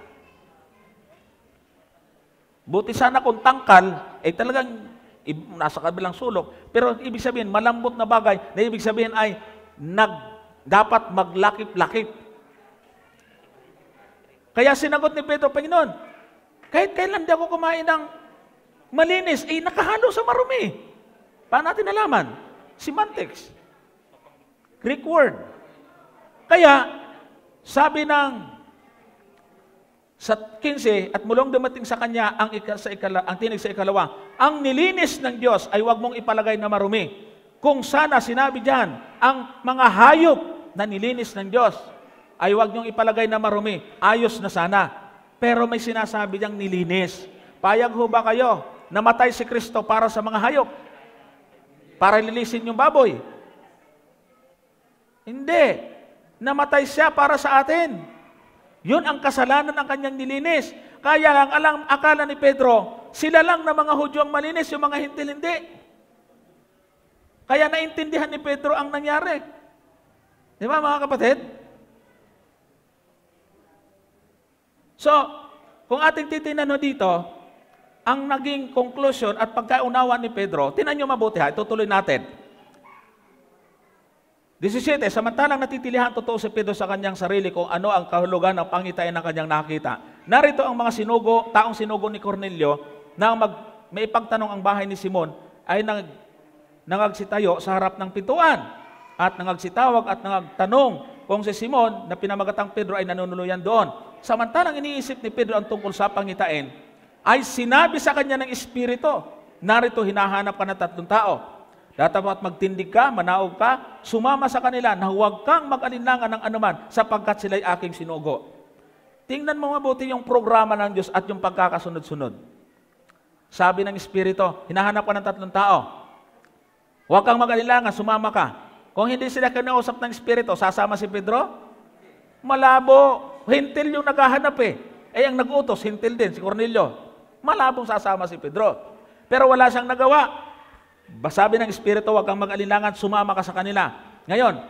Buti sana kung tangkal, talagang nasa kabilang sulok. Pero ibig sabihin, malambot na bagay, na ibig sabihin ay dapat maglakip-lakip. Kaya sinagot ni Pedro, Panginoon, kahit kailan di ako kumain ng malinis, nakahalo sa marumi. Paano natin nalaman? Semantics. Greek word. Kaya, sabi sa 15, at mulong dumating sa kanya ang tinig sa ikalawa, ang nilinis ng Diyos ay huwag mong ipalagay na marumi. Kung sana sinabi diyan, ang mga hayop na nilinis ng Diyos, ay huwag niyong ipalagay na marumi. Ayos na sana. Pero may sinasabi diyang nilinis. Payag ho ba kayo? Namatay si Kristo para sa mga hayop? Para lilisin yung baboy? Hindi. Namatay siya para sa atin. Yun ang kasalanan ng kanyang nilinis. Kaya lang, akala ni Pedro, sila lang na mga Hudyo ang malinis, yung mga hintil hindi. Kaya naintindihan ni Pedro ang nangyari. Di ba mga kapatid? So, kung ating titingnan dito, ang naging conclusion at pagkaunawa ni Pedro, tinan nyo mabuti ha, itutuloy natin. 17, samantalang natitilihan totoo si Pedro sa kanyang sarili kung ano ang kahulugan ng pangitain ng kanyang nakita. Narito ang mga taong sinugo ni Cornelio na may ipagtanong ang bahay ni Simon ay nangagsitayo sa harap ng pintuan at nangagsitawag at nangagtanong kung si Simon na pinamagatang Pedro ay nanunuluyan doon. Samantalang iniisip ni Pedro ang tungkol sa pangitain, ay sinabi sa kanya ng Espiritu, narito hinahanap ka ng 3 tao. Dapat magtindig ka, manaog ka, sumama sa kanila na huwag kang mag-alinlangan ng anuman sapagkat sila'y aking sinugo. Tingnan mo mabuti yung programa ng Diyos at yung pagkakasunod-sunod. Sabi ng Espiritu, hinahanap ka ng 3 tao. Huwag kang mag-alinlangan, sumama ka. Kung hindi sila kinausap ng Espiritu, sasama si Pedro? Malabo. Hintil yung naghahanap eh. Ang nag-utos, hintil din, si Cornelio. Malabong sasama si Pedro. Pero wala siyang nagawa. Sabi ng Espiritu, huwag kang mag-alinlangan, sumama ka sa kanila. Ngayon,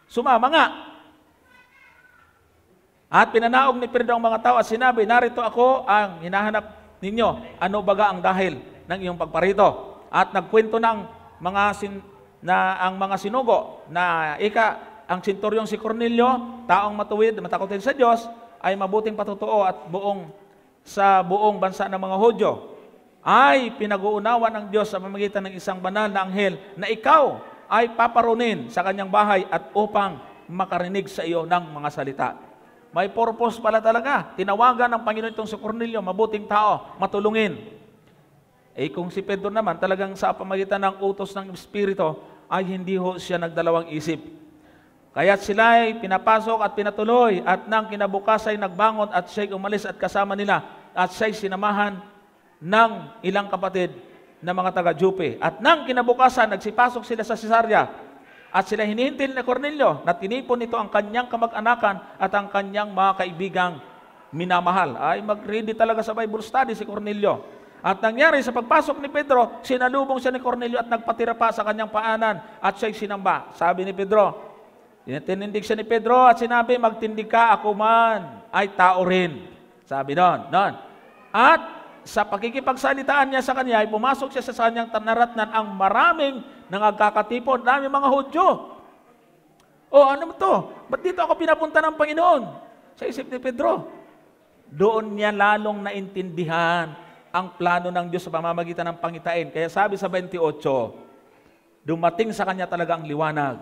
sumama nga. At pinanaog ni Pedro ang mga tao at sinabi, narito ako ang hinahanap ninyo. Ano baga ang dahil ng iyong pagparito? At nagkwento ng ang mga sinugo na ang senturyong si Cornelio, taong matuwid, matakotin sa Diyos, ay mabuting patutuo at sa buong bansa ng mga Hudyo, ay pinag-uunawa ng Diyos sa pamamagitan ng isang banal na anghel na ikaw ay paparunin sa kanyang bahay at upang makarinig sa iyo ng mga salita. May purpose pala talaga. Tinawagan ng Panginoon itong si Cornelio, mabuting tao, matulungin. Kung si Pedro naman, talagang sa pamamagitan ng utos ng Espiritu, ay hindi ho siya nagdalawang isip. Kaya't sila ay pinapasok at pinatuloy, at nang kinabukas ay nagbangon at siya'y umalis at kasama nila, at siya'y sinamahan ng ilang kapatid na mga taga-Joppe. At nang kinabukasan, nagsipasok sila sa Cesarea, at sila hinihintil ni Cornelio, na tinipon nito ang kanyang kamag-anakan at ang kanyang mga kaibigang minamahal. Ay, mag-ready talaga sa Bible study si Cornelio. At nangyari sa pagpasok ni Pedro, sinalubong siya ni Cornelio at nagpatira pa sa kanyang paanan at siya'y sinamba. Sabi ni Pedro, tinindig siya ni Pedro at sinabi, magtindig ka, ako man ay tao rin. Sabi noon. At sa pakikipagsalitaan niya sa kanya, ay pumasok siya sa kanyang naratnan ang maraming nangagkakatipon, maraming mga Hudyo. O ano mo to? Ba't dito ako pinapunta ng Panginoon? Sa isip ni Pedro. Doon niya lalong naintindihan ang plano ng Diyos sa pamamagitan ng pangitain. Kaya sabi sa 28, dumating sa kanya talaga ang liwanag.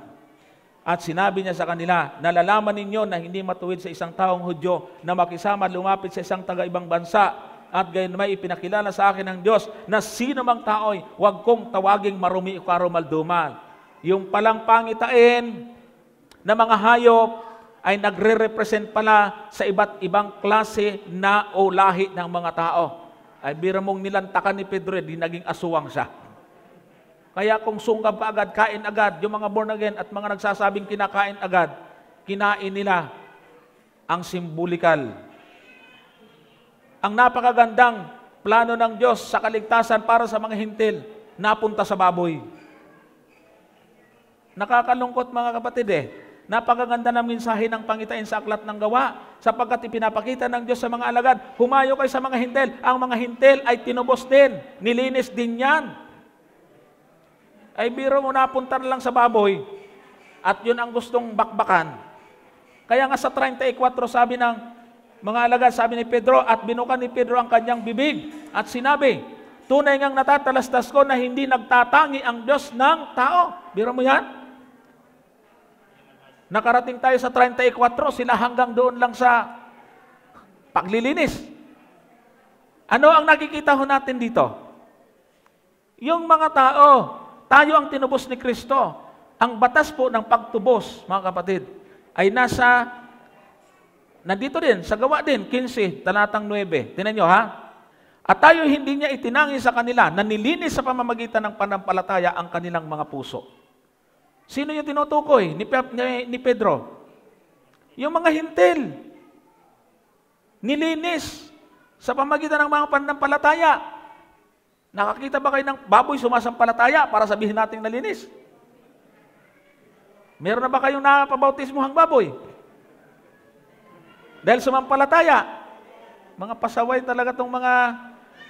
At sinabi niya sa kanila, nalalaman ninyo na hindi matuwid sa isang taong Hudyo na makisama at lumapit sa isang taga-ibang bansa, at gayon may ipinakilala sa akin ng Diyos na sino mang tao'y huwag kong tawaging marumi o karumaldumal. Yung palang pangitain na mga hayop ay nagre-represent pala sa iba't ibang klase na o lahi ng mga tao. Ay bira mong nilantakan ni Pedro, di naging aswang siya. Kaya kung sunggab pa agad, kain agad, yung mga born again at mga nagsasabing kinakain agad, kinain nila ang simbolikal. Ang napakagandang plano ng Diyos sa kaligtasan para sa mga hintil, napunta sa baboy. Nakakalungkot mga kapatid Napakaganda ng mensahe ng pangitain sa Aklat ng Gawa, sapagkat ipinapakita ng Diyos sa mga alagad, humayo kayo sa mga hintil. Ang mga hintil ay tinubos din, nilinis din yan. Ay biro mo napunta na lang sa baboy at yun ang gustong bakbakan. Kaya nga sa 34 sabi ng mga alagad, sabi ni Pedro, at binukan ni Pedro ang kanyang bibig at sinabi, tunay ngang natatalastas ko na hindi nagtatangi ang Diyos ng tao. Biro mo yan? Nakarating tayo sa 34, sila hanggang doon lang sa paglilinis. Ano ang nakikita ho natin dito? Yung mga tao, tayo ang tinubos ni Kristo. Ang batas po ng pagtubos, mga kapatid, ay nandito din, sa Gawa din, 15, talatang 9. Tinan nyo ha? At tayo hindi niya itinangi sa kanila na nilinis sa pamamagitan ng panampalataya ang kanilang mga puso. Sino yung tinutukoy ni Pedro? Yung mga hintil. Nilinis sa pamamagitan ng mga panampalataya. Nakakita ba kayo ng baboy sumasampalataya para sabihin natin nalinis? Meron na ba kayong napabautismuhang baboy? Dahil sumampalataya. Mga pasaway talaga itong mga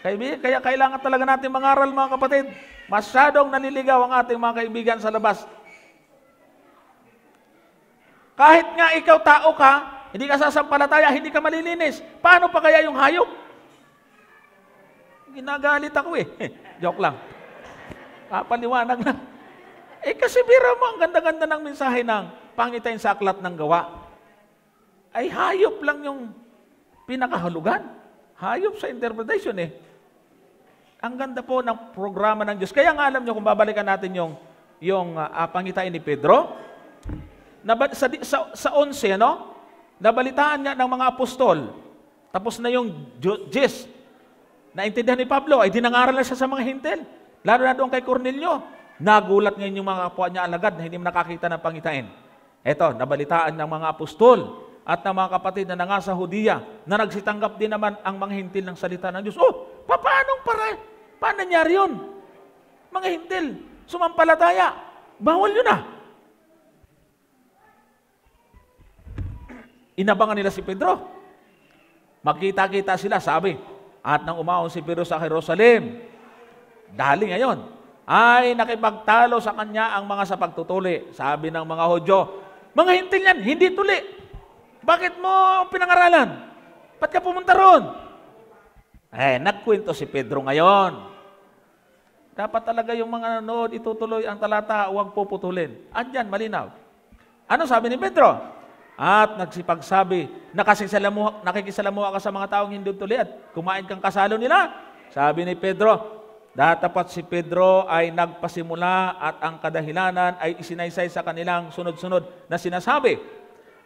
kaibigan. Kaya kailangan talaga natin mangaral mga kapatid. Masyadong naniligaw ang ating mga kaibigan sa labas. Kahit nga ikaw tao ka, hindi ka sasampalataya, hindi ka malilinis. Paano pa kaya yung hayop? Ginagalit ako Joke lang. Paliwanag lang. Kasi bira mo, ang ganda-ganda ng mensahe ng pangitain sa Aklat ng Gawa. Ay hayop lang yung pinakahulugan. Hayop sa interpretation Ang ganda po ng programa ng Diyos. Kaya nga alam nyo, kung babalikan natin yung pangitain ni Pedro, sa 11, nabalitaan niya ng mga apostol. Tapos na yung gist. Naintindihan ni Pablo, ay dinangaral na siya sa mga hintil. Lalo na doon kay Cornelio. Nagulat ngayon yung mga kapwa niya alagad na hindi mo nakakita ng pangitain. Eto, nabalitaan ng mga apostol at ng mga kapatid na nangasa Hudiya na nagsitanggap din naman ang mga hintil ng salita ng Diyos. Paano nangyari yun? Mga hintil, sumampalataya. Bawal yun Inabangan nila si Pedro. Magkita-kita sila, sabi. At nang umahon si Pedro sa Jerusalem, dahil ngayon, ay nakipagtalo sa kanya ang mga sa pagtutuli. Sabi ng mga Hudyo, mga hintil yan, hindi tuli. Bakit mo pinangaralan? Ba't ka pumunta ron? Nagkwento si Pedro ngayon. Dapat talaga yung mga nanood, itutuloy ang talata, huwag puputulin. Andyan, malinaw. Ano sabi ni Pedro? At nagsipagsabi, nakikisalamuha ka sa mga taong hindi tuli at kumain kang kasalo nila. Sabi ni Pedro, Datapat si Pedro ay nagpasimula at ang kadahilanan ay isinaysay sa kanilang sunod-sunod na sinasabi,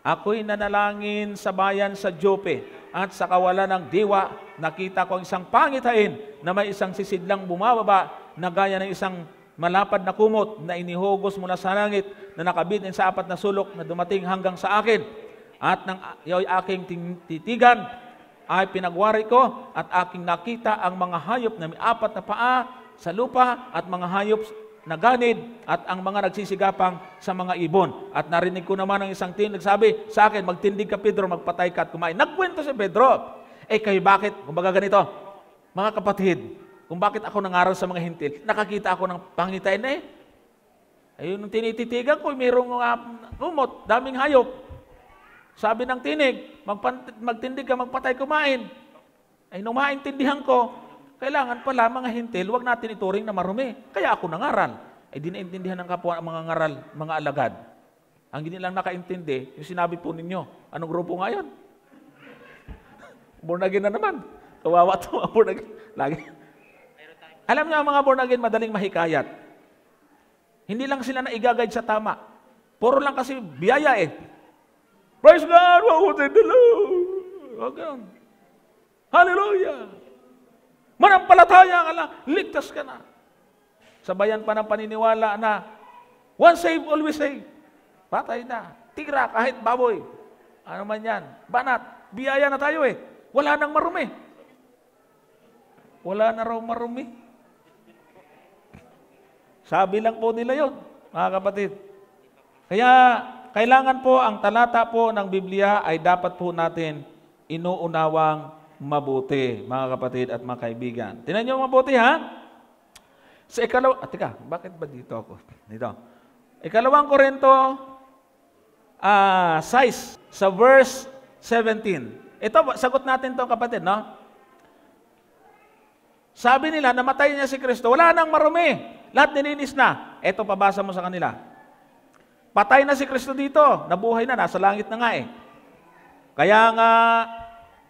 ako'y nanalangin sa bayan sa Jope at sa kawalan ng diwa, nakita ko ang isang pangitain na may isang sisidlang bumababa na gaya ng isang malapad na kumot na inihugos mula sa langit na nakabitin sa 4 na sulok na dumating hanggang sa akin. At nang iyo'y aking titigan, ay pinagwari ko at aking nakita ang mga hayop na may 4 na paa sa lupa at mga hayop na ganid at ang mga nagsisigapang sa mga ibon. At narinig ko naman ang isang tinig nagsabi sa akin, magtindig ka Pedro, magpatay ka at kumain. Nagkwento si Pedro. Kayo bakit? Kumbaga ganito, mga kapatid, kung bakit ako nangaral sa mga hintil, nakakita ako ng pangitain na ayun ang tinititigan ko, mayroong kumot, daming hayop. Sabi ng tinig, magtindig ka, magpatay, kumain. Nung maintindihan ko, kailangan pala mga hintil, huwag natin ituring na marumi. Kaya ako nangaral. Di naintindihan ng kapwa mga ngaral, mga alagad. Ang hindi lang nakaintindi, yung sinabi po ninyo, anong grupo nga yun? Born again na naman. Kawawa ito mga born again. Lagi. Alam niyo ang mga born again, madaling mahikayat. Hindi lang sila naigagayad sa tama. Puro lang kasi biyaya Praise God! Wakutin the Lord! Hallelujah! Manampalataya ka lang, ligtas ka na. Sabayan pa ng paniniwala na once saved, always saved. Patay na. Tigra, kahit baboy. Ano man yan. Banat. Biyaya na tayo Wala nang marumi. Wala na raw marumi. Sabi lang po nila yon, mga kapatid. Kaya, kailangan po ang talata po ng Biblia ay dapat po natin inuunawang mabuti, mga kapatid at mga kaibigan. Tingnan niyo mabuti Sa teka, bakit ba dito ako? Dito. 2 Korinto 6, sa verse 17. Ito, sagot natin to kapatid, no? Sabi nila, namatay niya si Kristo, wala nang marumi. Lahat nilinis na. Ito, pabasa mo sa kanila. Patay na si Kristo dito, nabuhay na, nasa langit na nga Kaya nga,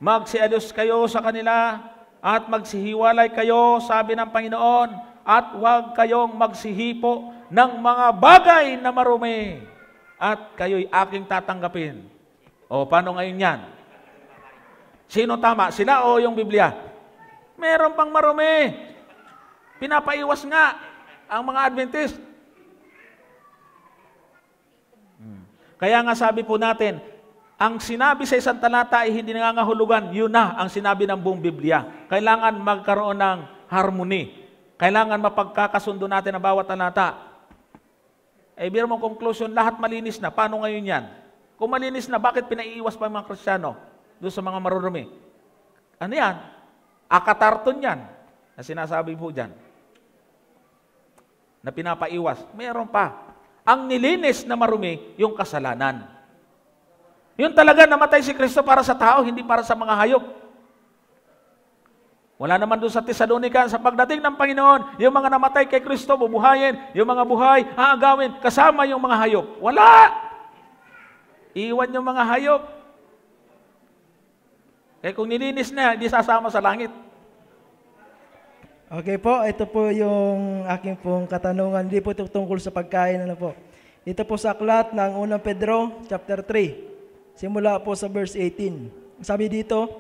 magsialos kayo sa kanila at magsihiwalay kayo, sabi ng Panginoon, at huwag kayong magsihipo ng mga bagay na marumi at kayo'y aking tatanggapin. O, paano ngayon yan? Sino tama? Sila o yung Biblia? Meron pang marumi. Pinapaiwas nga ang mga Adventist. Kaya nga sabi po natin, ang sinabi sa isang talata ay hindi nangangahulugan, yun na ang sinabi ng buong Biblia. Kailangan magkaroon ng harmony. Kailangan mapagkakasundo natin ang bawat talata. Biro mong conclusion, lahat malinis na. Paano ngayon yan? Kung malinis na, bakit pinaiiwas pa mga Kristiyano doon sa mga marurumi? Ano yan? Akatarton yan, na sinasabi po dyan. Na pinapaiwas. Mayroon pa. Ang nilinis na marumi, yung kasalanan. Yun talaga namatay si Kristo para sa tao, hindi para sa mga hayop. Wala naman doon sa Tesalonica, sa pagdating ng Panginoon, yung mga namatay kay Kristo, bubuhayin, yung mga buhay, aagawin, kasama yung mga hayop. Wala! Iwan yung mga hayop. Kaya kung nilinis na, hindi sasama sa langit. Okay po, ito po yung aking pong katanungan. Hindi po ito tungkol sa pagkain. Ito po sa aklat ng 1 Pedro, chapter 3. Simula po sa verse 18. Sabi dito,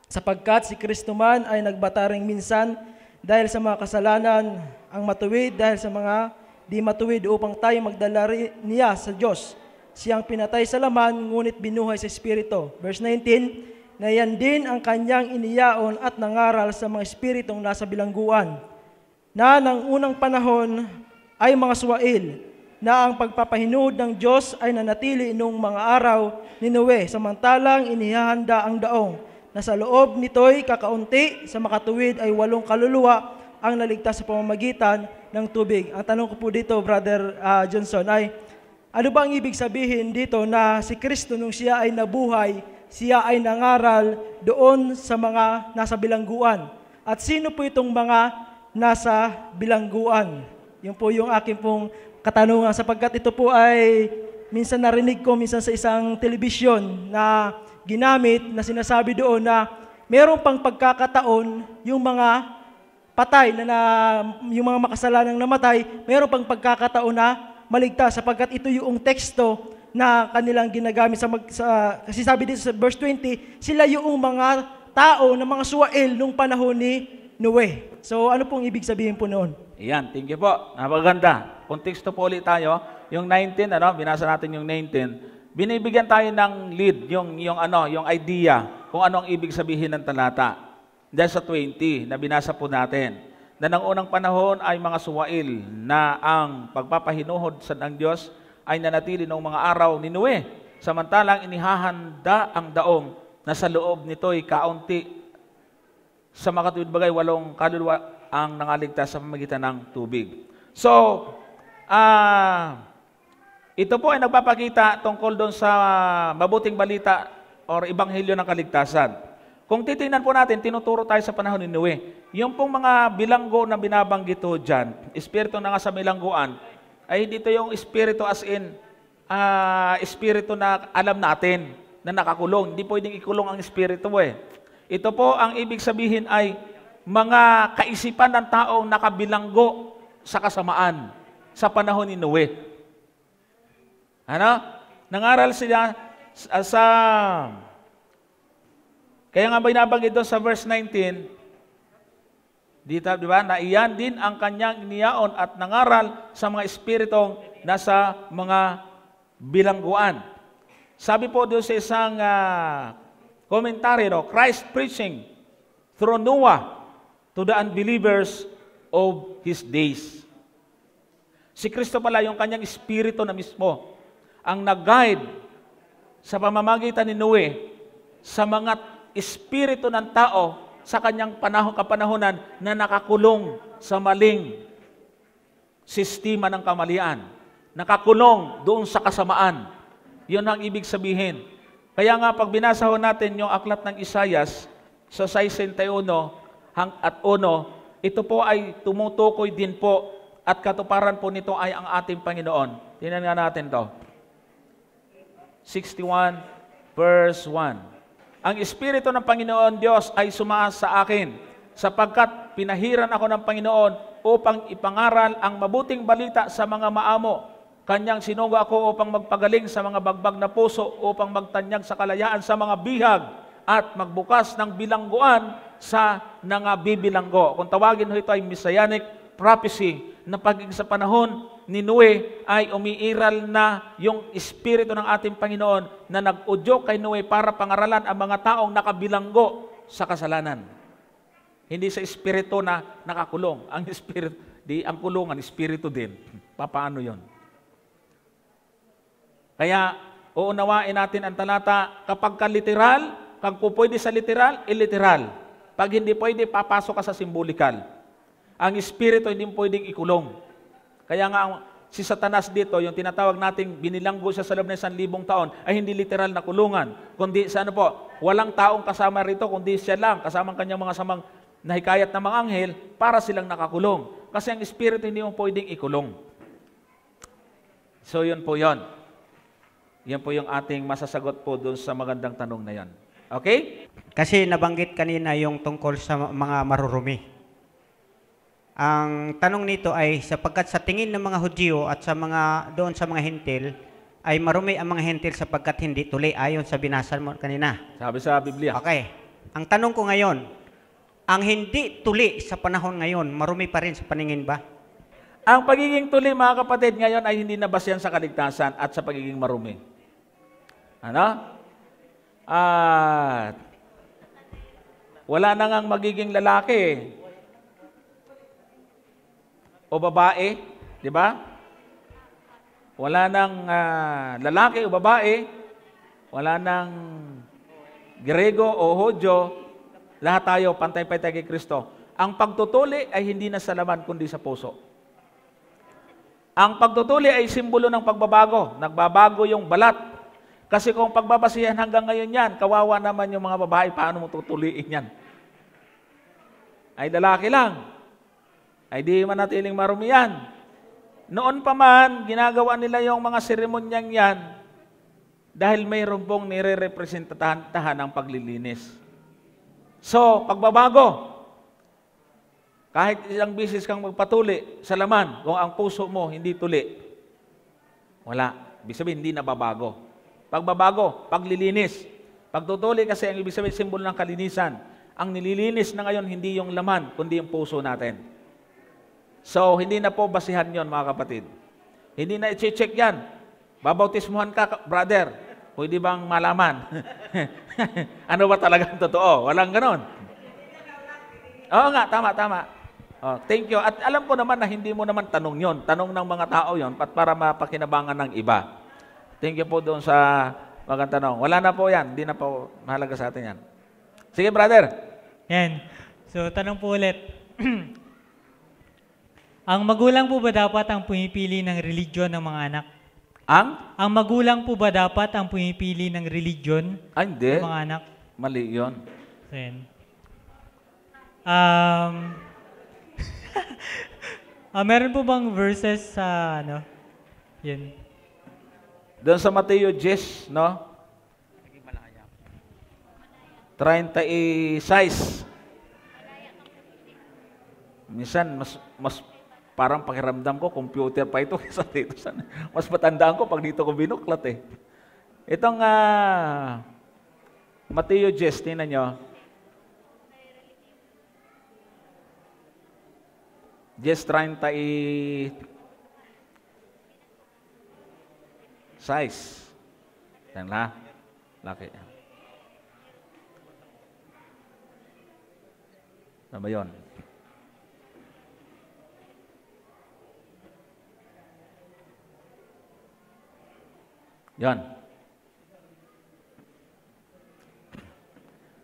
sapagkat si Kristo man ay nagbataring minsan dahil sa mga kasalanan, ang matuwid dahil sa mga di matuwid upang tayo magdala niya sa Diyos. Siyang pinatay sa laman, ngunit binuhay sa Espiritu. Verse 19, na yan din ang kanyang iniyaon at nangaral sa mga espiritong nasa bilangguan, na ng unang panahon ay mga suwail, na ang pagpapahinood ng Diyos ay nanatili nung mga araw ni Noe, samantalang inihahanda ang daong, na sa loob nito'y kakaunti, sa makatuwid ay 8 kaluluwa ang naligtas sa pamamagitan ng tubig. Ang tanong ko po dito, Brother Johnson, ay ano ba ang ibig sabihin dito na si Kristo nung siya ay nabuhay, siya ay nangaral doon sa mga nasa bilangguan? At sino po itong mga nasa bilangguan? Yun po yung aking pong katanungan, sapagkat ito po ay minsan narinig ko minsan sa isang telebisyon na ginamit na sinasabi doon na meron pang pagkakataon yung mga patay, yung mga makasalanang namatay, mayroon pang pagkakataon na maligtas sapagkat ito yung teksto na kanilang ginagamit kasi sabi dito sa verse 20, sila yung mga tao na mga suwail nung panahon ni Noe. So ano pong ibig sabihin po noon? Iyan, thank you po. Napaganda. Konteksto po ulit tayo. Yung 19, binasa natin yung 19. Binibigyan tayo ng lead, yung idea kung ano ang ibig sabihin ng talata. Dahil sa 20 na binasa po natin, na ng unang panahon ay mga suwail na ang pagpapahinuhod sa ng Diyos ay nanatili noong mga araw ni Noe. Samantalang inihahanda ang daong na sa loob nito'y kaunti sa makatuwid bagay 8 kaluluwa ang nangaligtas sa pamamagitan ng tubig. So, ito po ay nagpapakita tungkol doon sa mabuting balita or ebanghelyo ng kaligtasan. Kung titingnan po natin, tinuturo tayo sa panahon ni Noe. Yung pong mga bilanggo na binabanggit ho dyan, espiritu na nga sa bilangguan, ay dito yung espiritu as in, espiritu na alam natin na nakakulong. Hindi pwedeng ikulong ang espiritu eh. Ito po ang ibig sabihin ay mga kaisipan ng taong nakabilanggo sa kasamaan sa panahon ni Noe. Ano? Nangaral sila sa kaya nga binabanggit doon sa verse 19, dito, di ba, na iyan din ang kanyang iniyaon at nangaral sa mga espiritong nasa mga bilangguan. Sabi po doon sa isang komentaryo, Christ preaching through Noah to the unbelievers of his days. Si Kristo pala yung kanyang espiritu na mismo ang nag-guide sa pamamagitan ni Noe sa mga espiritu ng tao sa kanyang kapanahonan na nakakulong sa maling sistema ng kamalian. Nakakulong doon sa kasamaan. Yun ang ibig sabihin. Kaya nga pag binasa ho natin yung aklat ng Isayas sa 61 at 1, ito po ay tumutukoy din po at katuparan po nito ay ang ating Panginoon. Tingnan nga natin to. 61 verse 1. Ang Espiritu ng Panginoon Diyos ay sumaas sa akin, sapagkat pinahiran ako ng Panginoon upang ipangaral ang mabuting balita sa mga maamo. Kanyang sinugo ako upang magpagaling sa mga bagbag na puso, upang magtanyag sa kalayaan sa mga bihag, at magbukas ng bilangguan sa nangabibilanggo. Kung tawagin ho ito ay Messianic prophecy, na pagiging sa panahon ni Noe ay umiiral na yung Espiritu ng ating Panginoon na nag-udyo kay Noe para pangaralan ang mga taong nakabilanggo sa kasalanan. Hindi sa Espiritu na nakakulong. Ang Espiritu, ang kulungan, Espiritu din. Paano yon? Kaya, uunawain natin ang talata kapag ka-literal, kag po pwede sa literal, iliteral. Pag hindi pwede, papasok ka sa simbolikal. Ang Espiritu hindi pwedeng ikulong. Kaya nga, si Satanas dito, yung tinatawag nating binilanggo siya sa loob ng 1,000 taon, ay hindi literal na kulungan. Kundi sa ano po, walang taong kasama rito, kundi siya lang, kasama ang kanyang mga samang nahikayat na mga anghel, para silang nakakulong. Kasi ang Espiritu hindi mo pwedeng ikulong. So yun po yun. Yan po yung ating masasagot po doon sa magandang tanong na yan. Okay? Kasi nabanggit kanina yung tungkol sa mga marurumi. Ang tanong nito ay sapagkat sa tingin ng mga Hudyo at sa doon sa mga Hentil, ay marumi ang mga Hentil sapagkat hindi tuli ayon sa binasa mo kanina. Sabi sa Biblia. Okay. Ang tanong ko ngayon, ang hindi tuli sa panahon ngayon, marumi pa rin sa paningin ba? Ang pagiging tuli, mga kapatid, ngayon ay hindi na basehan sa kaligtasan at sa pagiging marumi. Ano? Wala na ngang magiging lalaki o babae, di ba? Wala nang lalaki o babae, wala nang Grego o Hudyo, lahat tayo pantay-pantay kay Kristo. Ang pagtutuli ay hindi na sa laman kundi sa puso. Ang pagtutuli ay simbolo ng pagbabago. Nagbabago yung balat. Kasi kung pagbabasihan hanggang ngayon yan, kawawa naman yung mga babae, paano mo tutuliin yan? Ay lalaki lang. Ay di manatiling marumi yan. Noon pa man, ginagawa nila yung mga seremonyang yan dahil mayroon pong nire-representahan ng paglilinis. So, pagbabago. Kahit ilang bisis kang magpatuli sa laman, kung ang puso mo hindi tuli, wala. Ibig sabihin, hindi nababago. Pagbabago, paglilinis. Pagtutuli kasi ang ibig sabihin, simbolo ng kalinisan. Ang nililinis na ngayon, hindi yung laman, kundi yung puso natin. So, hindi na po basihan yon mga kapatid. Hindi na i-check yan. Babautismuhan ka, brother. Pwede bang malaman? Ano ba talagang totoo? Walang ganon. Oo nga, tama. Oh, thank you. At alam ko naman na hindi mo naman tanong yon. Tanong ng mga tao yon para mapakinabangan ng iba. Thank you po doon sa magandang tanong. Wala na po yan. Hindi na po mahalaga sa atin yan. Sige, brother. Yan. So, tanong po ulit. Ang magulang po ba dapat ang pumipili ng religion ng mga anak? Ang magulang po ba dapat ang pumipili ng religion hindi. ng mga anak? Mali yun. So, yan. Meron po bang verses sa ano? Yan. Doon sa Mateo 10, no? 36. Minsan, mas parang pakiramdam ko, computer pa ito kaysa dito. Mas matandaan ko pag dito ko binuklat eh. Itong Mateo 10, tingnan nyo. 10:36. Yan na. Laki. Ano ba yun? Yan.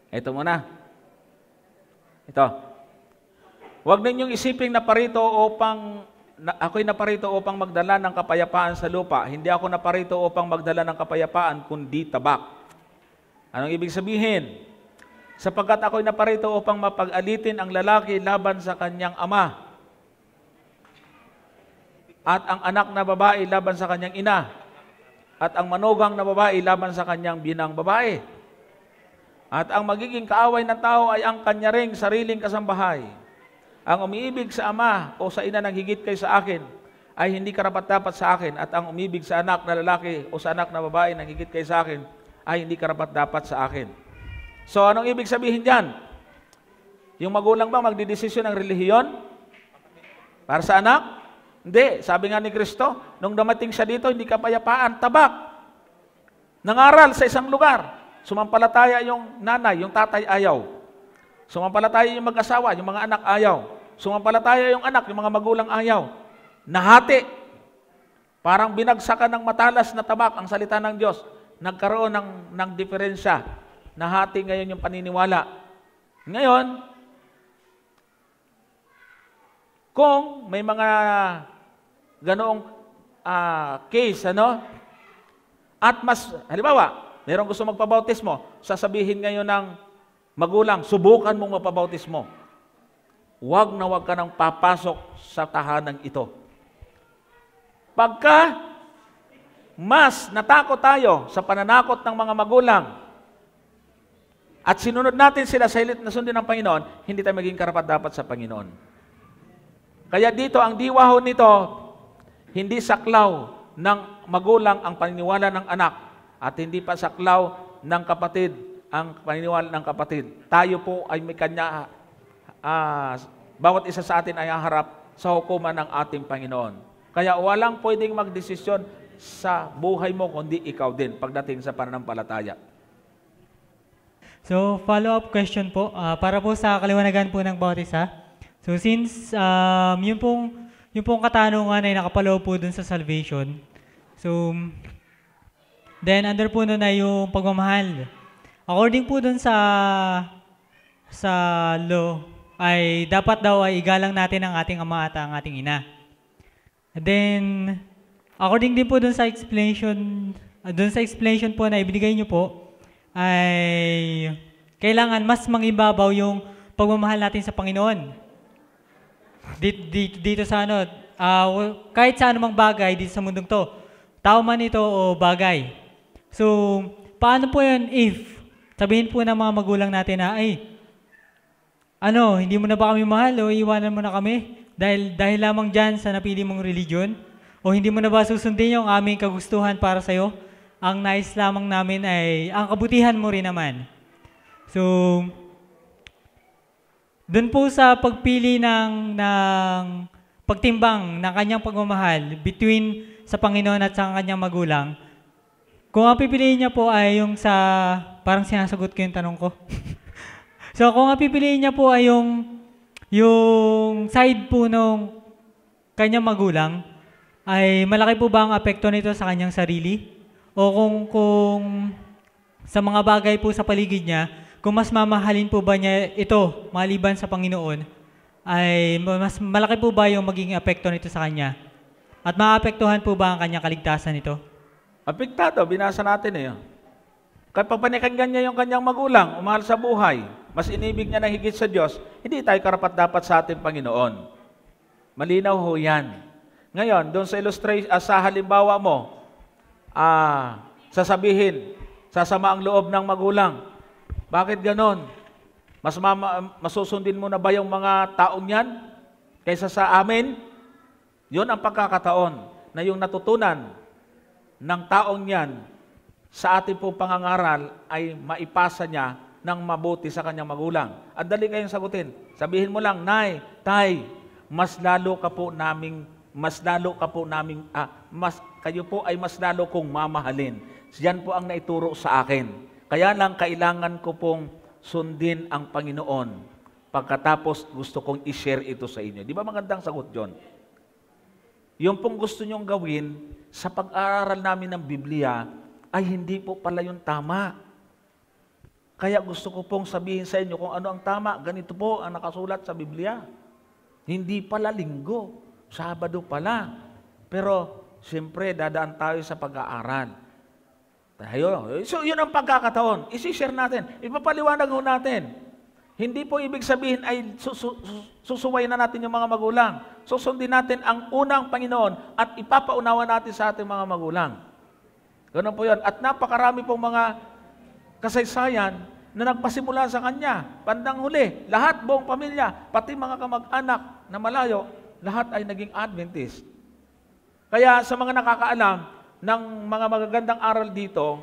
Ito muna. Ito. Huwag ninyong isiping ako'y naparito upang magdala ng kapayapaan sa lupa. Hindi ako naparito upang magdala ng kapayapaan, kundi tabak. Anong ibig sabihin? Sapagkat ako'y naparito upang mapag-alitin ang lalaki laban sa kanyang ama, at ang anak na babae laban sa kanyang ina, at ang manugang na babae laban sa kanyang binang babae. At ang magiging kaaway ng tao ay ang kanya ring sariling kasambahay. Ang umiibig sa ama o sa ina ng higit kay sa akin ay hindi karapat-dapat sa akin, at ang umibig sa anak na lalaki o sa anak na babae ng higit kay sa akin ay hindi karapat-dapat sa akin. So, anong ibig sabihin diyan? Yung magulang ba magdidesisyon ng relihiyon para sa anak? Hindi. Sabi nga ni Kristo, nung dumating siya dito, hindi kapayapaan, tabak. Nangaral sa isang lugar. Sumampalataya yung nanay, yung tatay ayaw. Sumampalataya yung mag-asawa, yung mga anak ayaw. Sumampalataya yung anak, yung mga magulang ayaw. Nahati. Parang binagsakan ng matalas na tabak ang salita ng Diyos. Nagkaroon ng diferensya. Nahati ngayon yung paniniwala. Ngayon, kung may mga ganoong case, at mas, halimbawa, mayroong gusto magpabautismo, sasabihin ngayon ng magulang, subukan mong mapabautismo. Huwag na huwag ka nang papasok sa tahanang ito. Pagka mas natakot tayo sa pananakot ng mga magulang at sinunod natin sila sa hilit na sundin ng Panginoon, hindi tayo maging karapat-dapat sa Panginoon. Kaya dito, ang diwaho nito, hindi saklaw ng magulang ang paniniwala ng anak at hindi pa saklaw ng kapatid ang paniniwala ng kapatid. Tayo po ay may kanya, bawat isa sa atin ay haharap sa hukuman ng ating Panginoon. Kaya walang pwedeng magdesisyon sa buhay mo kundi ikaw din pagdating sa pananampalataya. So, follow-up question po, para po sa kaliwanagan po ng bawat isa. So, since yung pong katanungan ay nakapaloob po dun sa salvation, so, then under po nun ay yung pagmamahal. According po dun sa law, ay dapat daw ay igalang natin ang ating ama at ang ating ina. And then, according din po dun sa explanation po na ibinigay nyo po, ay kailangan mas mangibabaw yung pagmamahal natin sa Panginoon. Dito sa kahit sa anumang bagay dito sa mundong to, tao man ito o bagay. So, paano po yun if sabihin po ng mga magulang natin na, hindi mo na ba kami mahal o iwanan mo na kami dahil lamang dyan sa napili mong religion? O hindi mo na ba susundin yung aming kagustuhan para sa'yo? Ang nais lamang namin ay ang kabutihan mo rin naman. So, doon po sa pagpili ng pagtimbang ng kanyang pagmamahal between sa Panginoon at sa kanyang magulang, kung ang pipiliin niya po ay yung sa, parang sinasagot ko yung tanong ko. So kung ang pipiliin niya po ay yung side po ng kanyang magulang, ay malaki po ba ang apekto nito sa kanyang sarili? O kung sa mga bagay po sa paligid niya, kung mas mamahalin po ba niya ito maliban sa Panginoon, ay mas malaki po ba yung magiging apekto nito sa kanya? At maapektuhan po ba ang kanyang kaligtasan nito? Apektado, binasa natin eh. Kapag panikinggan niya yung kanyang magulang, umahal sa buhay, mas inibig niya ng higit sa Diyos, hindi tayo karapat-dapat sa ating Panginoon. Malinaw ho yan. Ngayon, doon sa sa halimbawa mo, sasabihin, sasama ang loob ng magulang. Bakit ganon? Masusundin mo na ba yung mga taong yan kaysa sa amin? Yun ang pagkakataon na yung natutunan ng taong yan sa ating pong pangangaral ay maipasa niya ng mabuti sa kanyang magulang. At dali kayong sagutin. Sabihin mo lang, Nay, Tay, kayo po ay mas lalo kong mamahalin. Yan po ang naituro sa akin. Kaya lang kailangan ko pong sundin ang Panginoon. Pagkatapos gusto kong i-share ito sa inyo. Di ba magandang sagot yun? Yung pong gusto nyong gawin sa pag-aaral namin ng Biblia ay hindi po pala yung tama. Kaya gusto ko pong sabihin sa inyo kung ano ang tama. Ganito po ang nakasulat sa Biblia. Hindi pala linggo, Sabado pala. Pero siyempre dadaan tayo sa pag-aaral. So yun ang pagkakataon. Isi-share natin. Ipapaliwanag ho natin. Hindi po ibig sabihin ay susuway na natin yung mga magulang. Susundin natin ang unang Panginoon at ipapaunawa natin sa ating mga magulang. Ganun po yun. At napakarami pong mga kasaysayan na nagpasimula sa Kanya. Bandang huli, lahat, buong pamilya, pati mga kamag-anak na malayo, lahat ay naging Adventist. Kaya sa mga nakakaalam ng mga magagandang aral dito,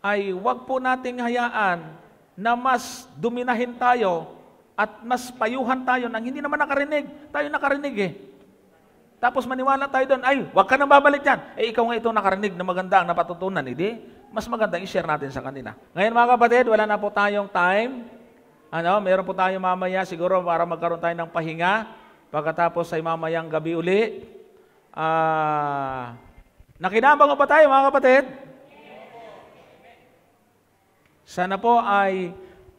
ay huwag po nating hayaan na mas dominahin tayo at mas payuhan tayo nang hindi naman nakarinig. Tayo nakarinig eh. Tapos maniwala tayo doon, ay, huwag ka nang babalik dyan. Eh, ikaw nga itong nakarinig na maganda ang napatutunan. Hindi, mas maganda i-share natin sa kanila. Ngayon mga kapatid, wala na po tayong time. Meron po tayo mamaya siguro para magkaroon tayo ng pahinga. Pagkatapos ay mamayang gabi uli. Nakinabang ba tayo mga kapatid? Sana po ay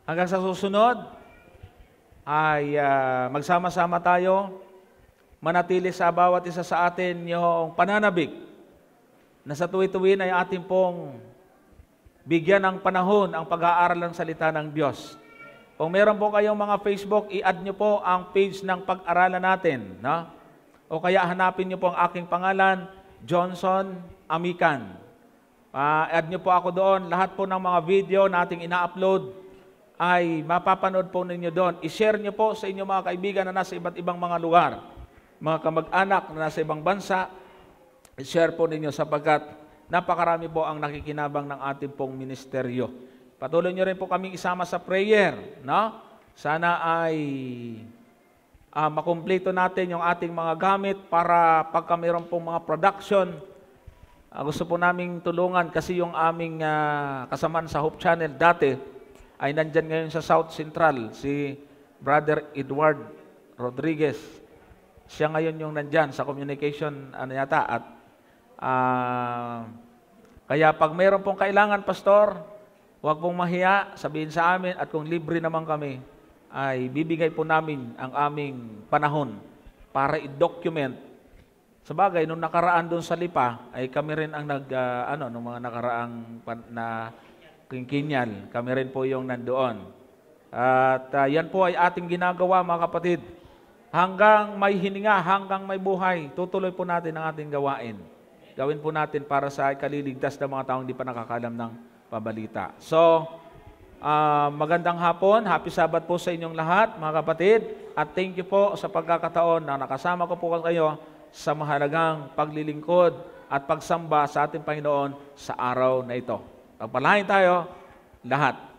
hanggang sa susunod ay magsama-sama tayo, manatili sa bawat isa sa atin yung pananabik na sa tuwi-tuwin ay ating pong bigyan ng panahon ang pag-aaral ng salita ng Diyos. Kung meron po kayong mga Facebook, i-add nyo po ang page ng pag-aralan natin. No? O kaya hanapin nyo po ang aking pangalan, Johnson Amican. Add nyo po ako doon. Lahat po ng mga video na ating ina-upload ay mapapanood po ninyo doon. I-share nyo po sa inyong mga kaibigan na nasa iba't ibang mga lugar. Mga kamag-anak na nasa ibang bansa, i-share po ninyo sapagkat napakarami po ang nakikinabang ng ating pong ministeryo. Patuloy nyo rin po kaming isama sa prayer. No? Sana ay makumpleto natin yung ating mga gamit para pagka mayroon pong mga production, gusto po naming tulungan kasi yung aming kasamaan sa Hope Channel dati ay nandyan ngayon sa South Central, si Brother Edward Rodriguez. Siya ngayon yung nandyan sa communication yata. At kaya pag mayroon pong kailangan, Pastor, huwag pong mahiya, sabihin sa amin at kung libre naman kami, ay bibigay po namin ang aming panahon para i-document. Sabagay, nung nakaraan doon sa Lipa, ay kami rin ang nung mga nakaraang na kinyal, kami rin po yung nandoon. At yan po ay ating ginagawa mga kapatid. Hanggang may hininga, hanggang may buhay, tutuloy po natin ang ating gawain. Gawin po natin para sa ikaliligtas ng mga taong hindi pa nakakalam ng pabalita. So, Magandang hapon, happy Sabat po sa inyong lahat, mga kapatid. At thank you po sa pagkakataon na nakasama ko po kayo sa mahalagang paglilingkod at pagsamba sa ating Panginoon sa araw na ito. Pagpalain tayo lahat.